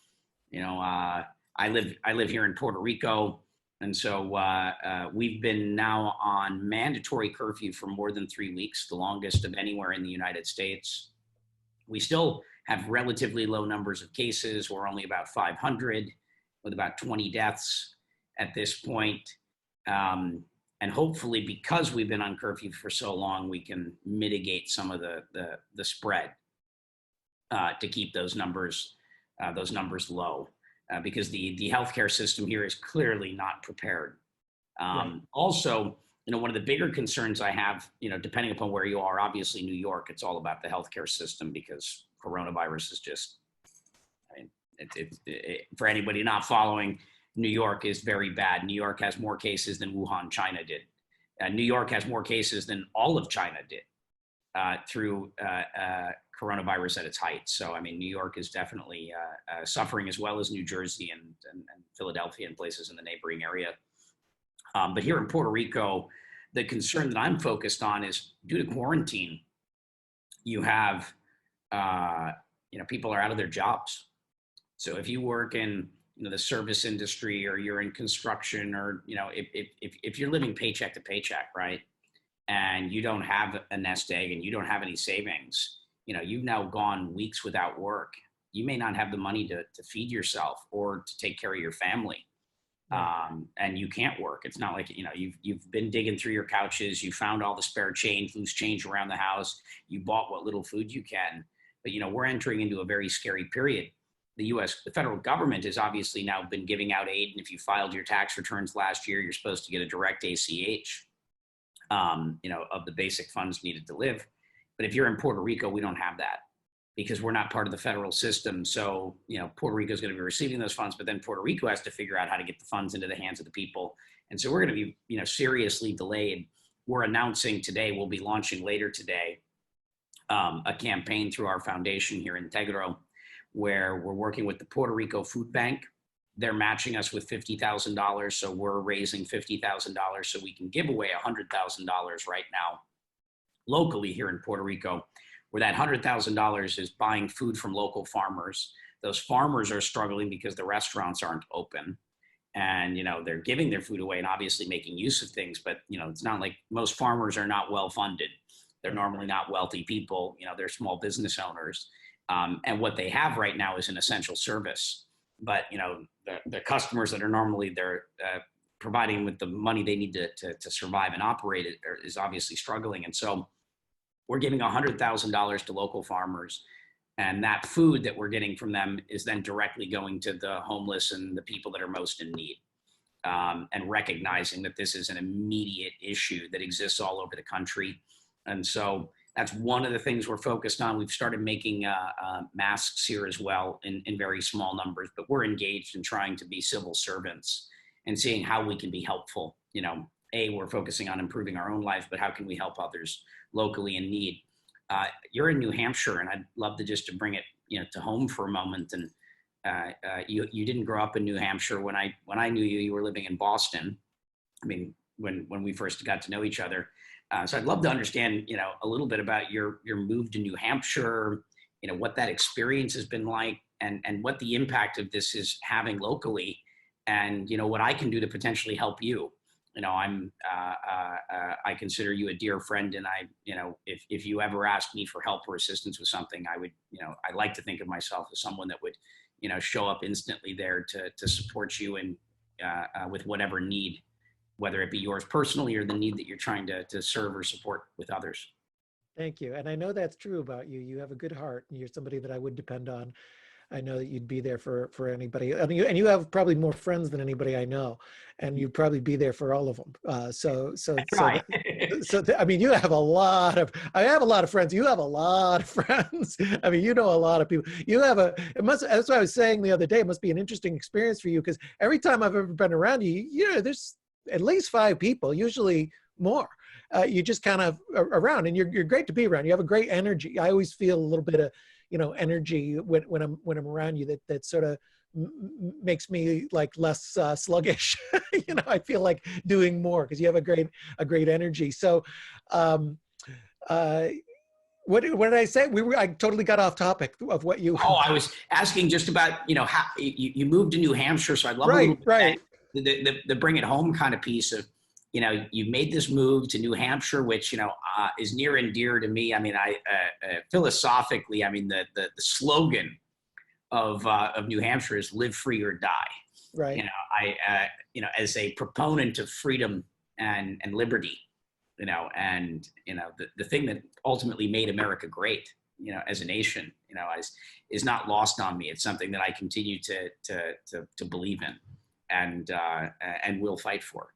You know, I live here in Puerto Rico. And so we've been now on mandatory curfew for more than 3 weeks, the longest of anywhere in the United States. We still have relatively low numbers of cases. We're only about 500 with about 20 deaths at this point. And hopefully, because we've been on curfew for so long, we can mitigate some of the spread to keep those numbers low. Because the healthcare system here is clearly not prepared. Right. Also, you know, one of the bigger concerns I have, you know, depending upon where you are, obviously New York, it's all about the healthcare system because coronavirus is just, I mean, for anybody not following, New York is very bad. New York has more cases than Wuhan, China did. New York has more cases than all of China did through coronavirus at its height. So, I mean, New York is definitely suffering, as well as New Jersey and Philadelphia and places in the neighboring area. But here in Puerto Rico, the concern that I'm focused on is due to quarantine, you have, you know, people are out of their jobs. So if you work in, you know, the service industry, or you're in construction, or, you know, if you're living paycheck to paycheck, right, and you don't have a nest egg and you don't have any savings, you know, you've now gone weeks without work. You may not have the money to feed yourself or to take care of your family. And you can't work. It's not like, you know, you've been digging through your couches, you found all the spare change, loose change around the house, you bought what little food you can. But, you know, we're entering into a very scary period. The federal government has obviously now been giving out aid. And if you filed your tax returns last year, you're supposed to get a direct ACH, you know, of the basic funds needed to live. But if you're in Puerto Rico, we don't have that because we're not part of the federal system. So, you know, Puerto Rico is going to be receiving those funds, but then Puerto Rico has to figure out how to get the funds into the hands of the people. And so we're going to be, you know, seriously delayed. We're announcing today, we'll be launching later today, a campaign through our foundation here in Integro, where we're working with the Puerto Rico Food Bank. They're matching us with $50,000. So we're raising $50,000 so we can give away $100,000 right now locally here in Puerto Rico, where that $100,000 is buying food from local farmers. Those farmers are struggling because the restaurants aren't open, and, you know, they're giving their food away and obviously making use of things, but, you know, it's not like most farmers are not well funded. They're normally not wealthy people, you know, they're small business owners. And what they have right now is an essential service. But, you know, the customers that are normally they're providing with the money they need to survive and operate it is obviously struggling. And so we're giving $100,000 to local farmers. And that food that we're getting from them is then directly going to the homeless and the people that are most in need. And recognizing that this is an immediate issue that exists all over the country. And so That's one of the things we're focused on. We've started making masks here as well in very small numbers, but we're engaged in trying to be civil servants and seeing how we can be helpful. We're focusing on improving our own lives, but how can we help others locally in need? You're in New Hampshire, and I'd love to just to bring it, to home for a moment. And you didn't grow up in New Hampshire. When I knew you, you were living in Boston. I mean, when we first got to know each other. So I'd love to understand, a little bit about your move to New Hampshire, what that experience has been like, and what the impact of this is having locally, and what I can do to potentially help you. I consider you a dear friend, and if you ever ask me for help or assistance with something, I would, I like to think of myself as someone that would, show up instantly there to support you and with whatever need, whether it be yours personally or the need that you're trying to serve or support with others. Thank you. And I know that's true about you. You have a good heart, and you're somebody that I would depend on. I know that you'd be there for anybody. And you have probably more friends than anybody I know, and you'd probably be there for all of them. I mean, you have a lot of, I have a lot of friends. You have a lot of friends. I mean, you know a lot of people. That's what I was saying the other day. It must be an interesting experience for you, because every time I've ever been around you, there's at least 5 people, usually more. You just kind of around, and you're great to be around. You have a great energy. I always feel a little bit of, energy when I'm around you that sort of makes me like less sluggish. I feel like doing more because you have a great energy. So, what did I say? I totally got off topic of what you. Oh, I was asking just about, how you moved to New Hampshire. So I'd love a little bit right. The bring it home kind of piece of, you made this move to New Hampshire, which, is near and dear to me. I mean, philosophically, I mean, the slogan of New Hampshire is live free or die. Right. As a proponent of freedom and liberty, and, the thing that ultimately made America great, as a nation, is not lost on me. It's something that I continue to believe in, and will fight for.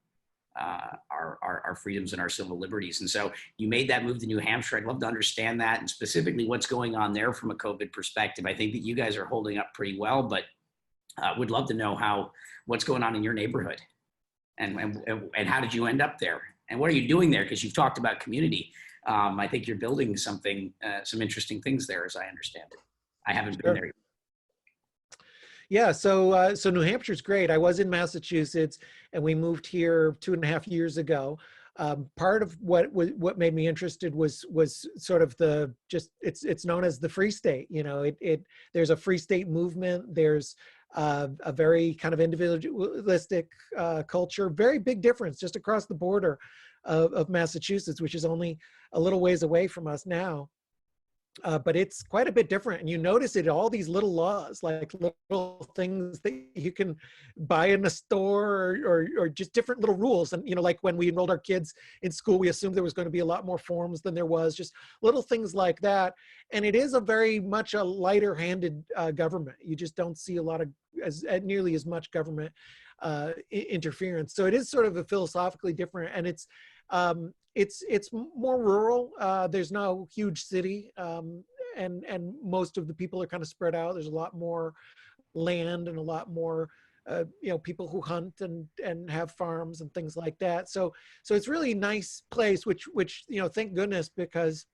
Our freedoms and our civil liberties. And so you made that move to New Hampshire. I'd love to understand that, and specifically what's going on there from a COVID perspective. I think that you guys are holding up pretty well, but would love to know what's going on in your neighborhood, and how did you end up there, and what are you doing there? Because you've talked about community. I think you're building some interesting things there, as I understand it. I haven't been there yet. Yeah, so New Hampshire's great. I was in Massachusetts, and we moved here 2.5 years ago. Part of what made me interested was sort of it's known as the Free State. There's a Free State movement. There's a very kind of individualistic culture. Very big difference just across the border of Massachusetts, which is only a little ways away from us now. But it's quite a bit different, and you notice it in all these little laws, like little things that you can buy in a store, or just different little rules. And like when we enrolled our kids in school, we assumed there was going to be a lot more forms than there was, just little things like that. And it is a very much a lighter-handed government. You just don't see a lot of nearly as much government interference. So it is sort of a philosophically different, and it's more rural. There's no huge city, and most of the people are kind of spread out. There's a lot more land and a lot more, people who hunt and have farms and things like that. So it's really a nice place, which thank goodness, because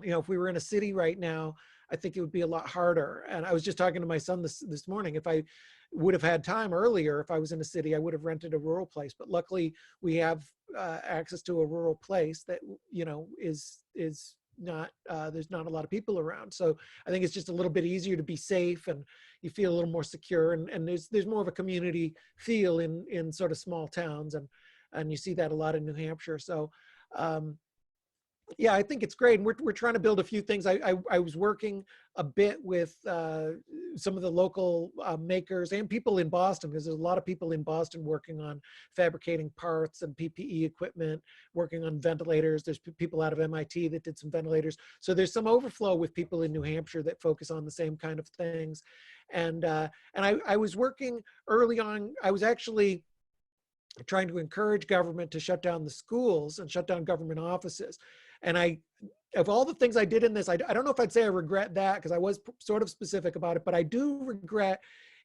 if we were in a city right now, I think it would be a lot harder. And I was just talking to my son this morning. If I would have had time earlier, if I was in a city, I would have rented a rural place. But luckily, we have access to a rural place that is not there's not a lot of people around. So I think it's just a little bit easier to be safe, and you feel a little more secure. And there's more of a community feel in sort of small towns, and you see that a lot in New Hampshire. So. Yeah, I think it's great. And we're trying to build a few things. I was working a bit with some of the local makers and people in Boston, because there's a lot of people in Boston working on fabricating parts and PPE equipment, working on ventilators. There's people out of MIT that did some ventilators. So there's some overflow with people in New Hampshire that focus on the same kind of things. And I was working early on. I was actually trying to encourage government to shut down the schools and shut down government offices. And I of all the things I did in this, I don't know if I'd say I regret that, because I was sort of specific about it, but I do regret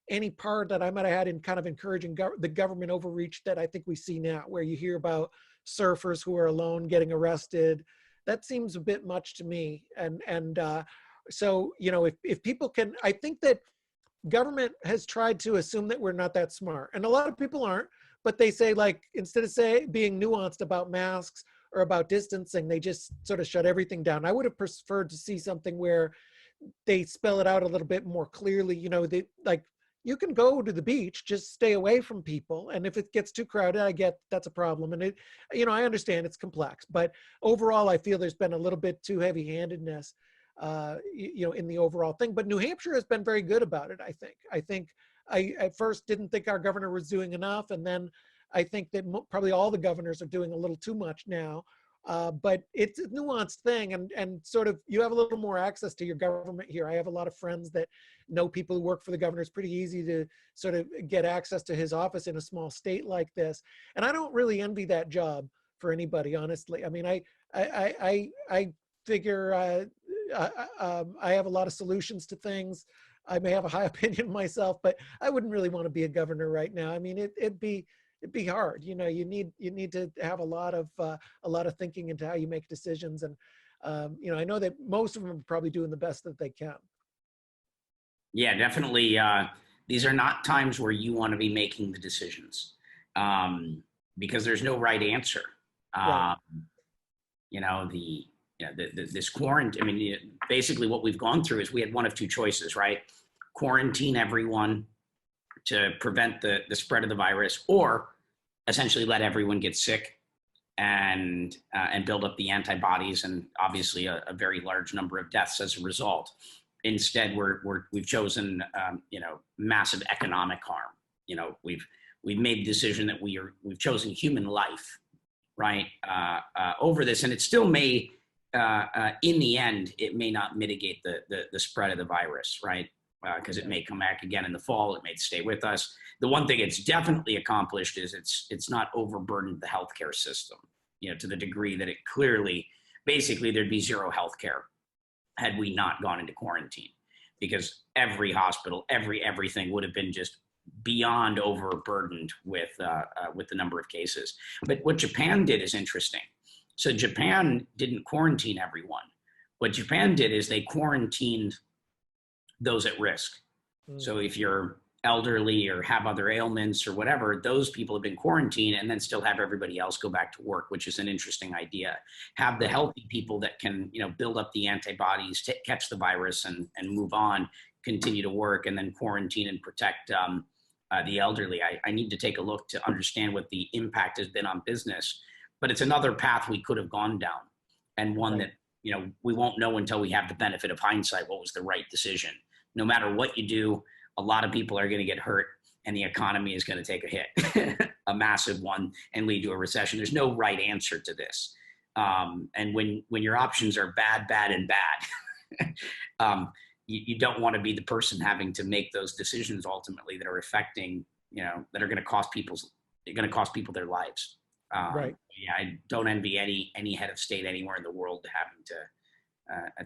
any part that I might have had in kind of encouraging the government overreach that I think we see now, where you hear about surfers who are alone getting arrested. That seems a bit much to me. So, you know, if people can, I think that government has tried to assume that we're not that smart, and a lot of people aren't, but they say, like, instead of being nuanced about masks or about distancing, they just sort of shut everything down. I would have preferred to see something where they spell it out a little bit more clearly. You know, they, like, you can go to the beach, just stay away from people. And if it gets too crowded, I get that's a problem. And it, you know, I understand it's complex, but overall, I feel there's been a little bit too heavy-handedness, you know, in the overall thing. But New Hampshire has been very good about it. I think I at first didn't think our governor was doing enough, and then I think that probably all the governors are doing a little too much now. But it's a nuanced thing, and sort of, you have a little more access to your government here. I have a lot of friends that know people who work for the governor. It's pretty easy to sort of get access to his office in a small state like this. And I don't really envy that job for anybody, honestly. I mean, I figure I have a lot of solutions to things. I may have a high opinion myself, but I wouldn't really want to be a governor right now. I mean, it'd be hard. You know, you need to have a lot of thinking into how you make decisions. And you know, I know that most of them are probably doing the best that they can. Yeah, definitely. These are not times where you want to be making the decisions, because there's no right answer. Right. You know, this quarantine, I mean, basically what we've gone through is we had one of two choices, right? Quarantine everyone to prevent the spread of the virus, or essentially let everyone get sick and build up the antibodies, and obviously a very large number of deaths as a result. Instead, we've chosen, you know, massive economic harm. You know, we've made the decision that we've chosen human life, right, over this, and it still may, in the end, it may not mitigate the spread of the virus, right? Because it may come back again in the fall. It may stay with us. The one thing it's definitely accomplished is it's not overburdened the healthcare system, you know, to the degree that it clearly, basically, there'd be zero healthcare had we not gone into quarantine, because every hospital, everything would have been just beyond overburdened with the number of cases. But what Japan did is interesting. So Japan didn't quarantine everyone. What Japan did is they quarantined those at risk. So if you're elderly or have other ailments or whatever, those people have been quarantined, and then still have everybody else go back to work, which is an interesting idea. Have the healthy people that can, you know, build up the antibodies to catch the virus and move on, continue to work, and then quarantine and protect the elderly. I need to take a look to understand what the impact has been on business, but it's another path we could have gone down, and one that, you know, we won't know until we have the benefit of hindsight what was the right decision. No matter what you do, a lot of people are going to get hurt, and the economy is going to take a hit, a massive one, and lead to a recession. There's no right answer to this. And when your options are bad, and bad, you don't want to be the person having to make those decisions ultimately that are affecting, you know, that are going to cost people their lives. Right. Yeah, I don't envy any head of state anywhere in the world having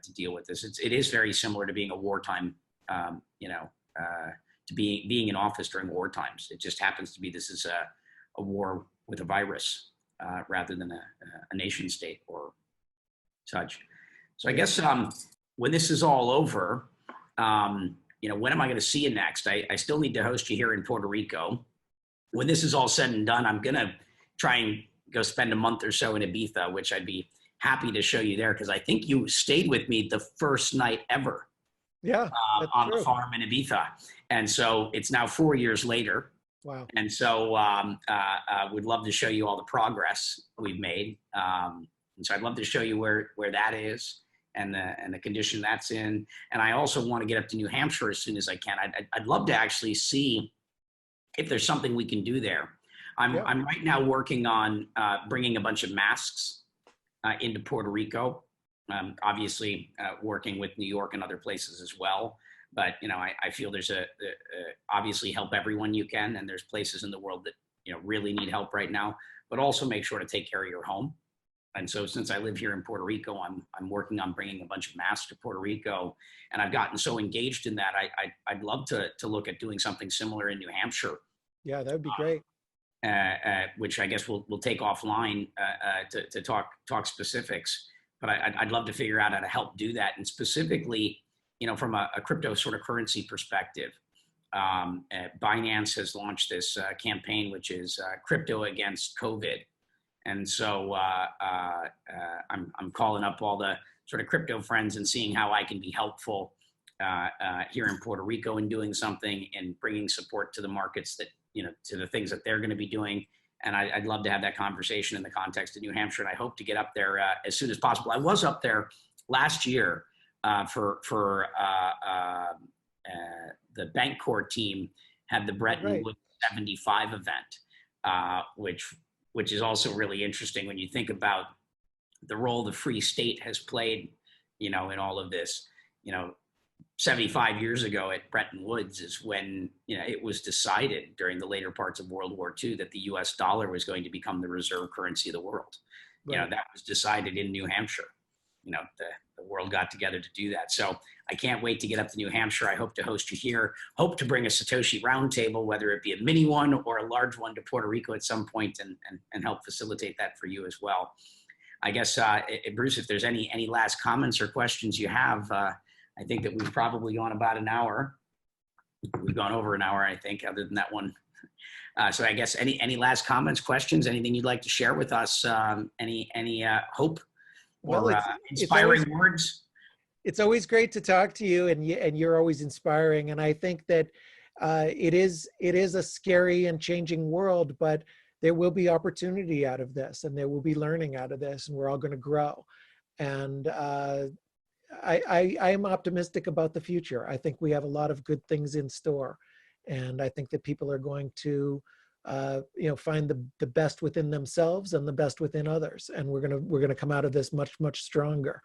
to deal with this. It is very similar to being a wartime, you know, to being in office during war times. It just happens to be this is a war with a virus rather than a nation state or such. So I guess when this is all over, you know, when am I going to see you next? I still need to host you here in Puerto Rico. When this is all said and done, I'm going to try and go spend a month or so in Ibiza, which I'd be happy to show you there, because I think you stayed with me the first night ever. Yeah, on the farm in Ibiza. And so it's now 4 years later. Wow. And so we'd love to show you all the progress we've made. And so I'd love to show you where that is and the condition that's in. And I also want to get up to New Hampshire as soon as I can. I'd love to actually see if there's something we can do there. I'm right now working on bringing a bunch of masks into Puerto Rico. Obviously working with New York and other places as well. But, you know, I feel there's obviously help everyone you can. And there's places in the world that, you know, really need help right now, but also make sure to take care of your home. And so since I live here in Puerto Rico, I'm working on bringing a bunch of masks to Puerto Rico, and I've gotten so engaged in that. I'd love to look at doing something similar in New Hampshire. Yeah, that would be great. Which I guess we'll take offline to talk specifics. But I'd love to figure out how to help do that, and specifically, from a crypto sort of currency perspective. Binance has launched this campaign, which is crypto against COVID. And so I'm calling up all the sort of crypto friends and seeing how I can be helpful here in Puerto Rico in doing something and bringing support to the markets that, to the things that they're going to be doing. And I'd love to have that conversation in the context of New Hampshire. And I hope to get up there as soon as possible. I was up there last year for the Bank Corps team had the Bretton Woods 75 event, which is also really interesting when you think about the role the Free State has played, in all of this. 75 years ago at Bretton Woods is when, it was decided during the later parts of World War II that the US dollar was going to become the reserve currency of the world. Right. That was decided in New Hampshire. The world got together to do that. So I can't wait to get up to New Hampshire. I hope to host you here. Hope to bring a Satoshi roundtable, whether it be a mini one or a large one, to Puerto Rico at some point, and help facilitate that for you as well. I guess, Bruce, if there's any last comments or questions you have, I think that we've probably gone about an hour. We've gone over an hour, I think, other than that one. So I guess any last comments, questions, anything you'd like to share with us? Any hope or inspiring words? It's always great to talk to you, and you're always inspiring. And I think that it is a scary and changing world, but there will be opportunity out of this, and there will be learning out of this, and we're all going to grow. And I am optimistic about the future. I think we have a lot of good things in store, and I think that people are going to find the best within themselves and the best within others, and we're gonna come out of this much stronger.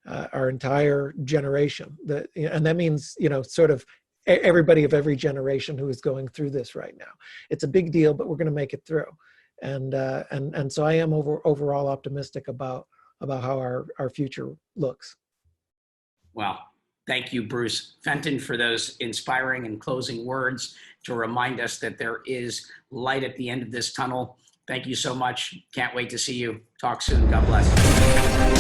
Our entire generation, and that means sort of everybody of every generation who is going through this right now. It's a big deal, but we're going to make it through. And so I am overall optimistic about how our future looks. Well, thank you, Bruce Fenton, for those inspiring and closing words to remind us that there is light at the end of this tunnel. Thank you so much. Can't wait to see you. Talk soon. God bless.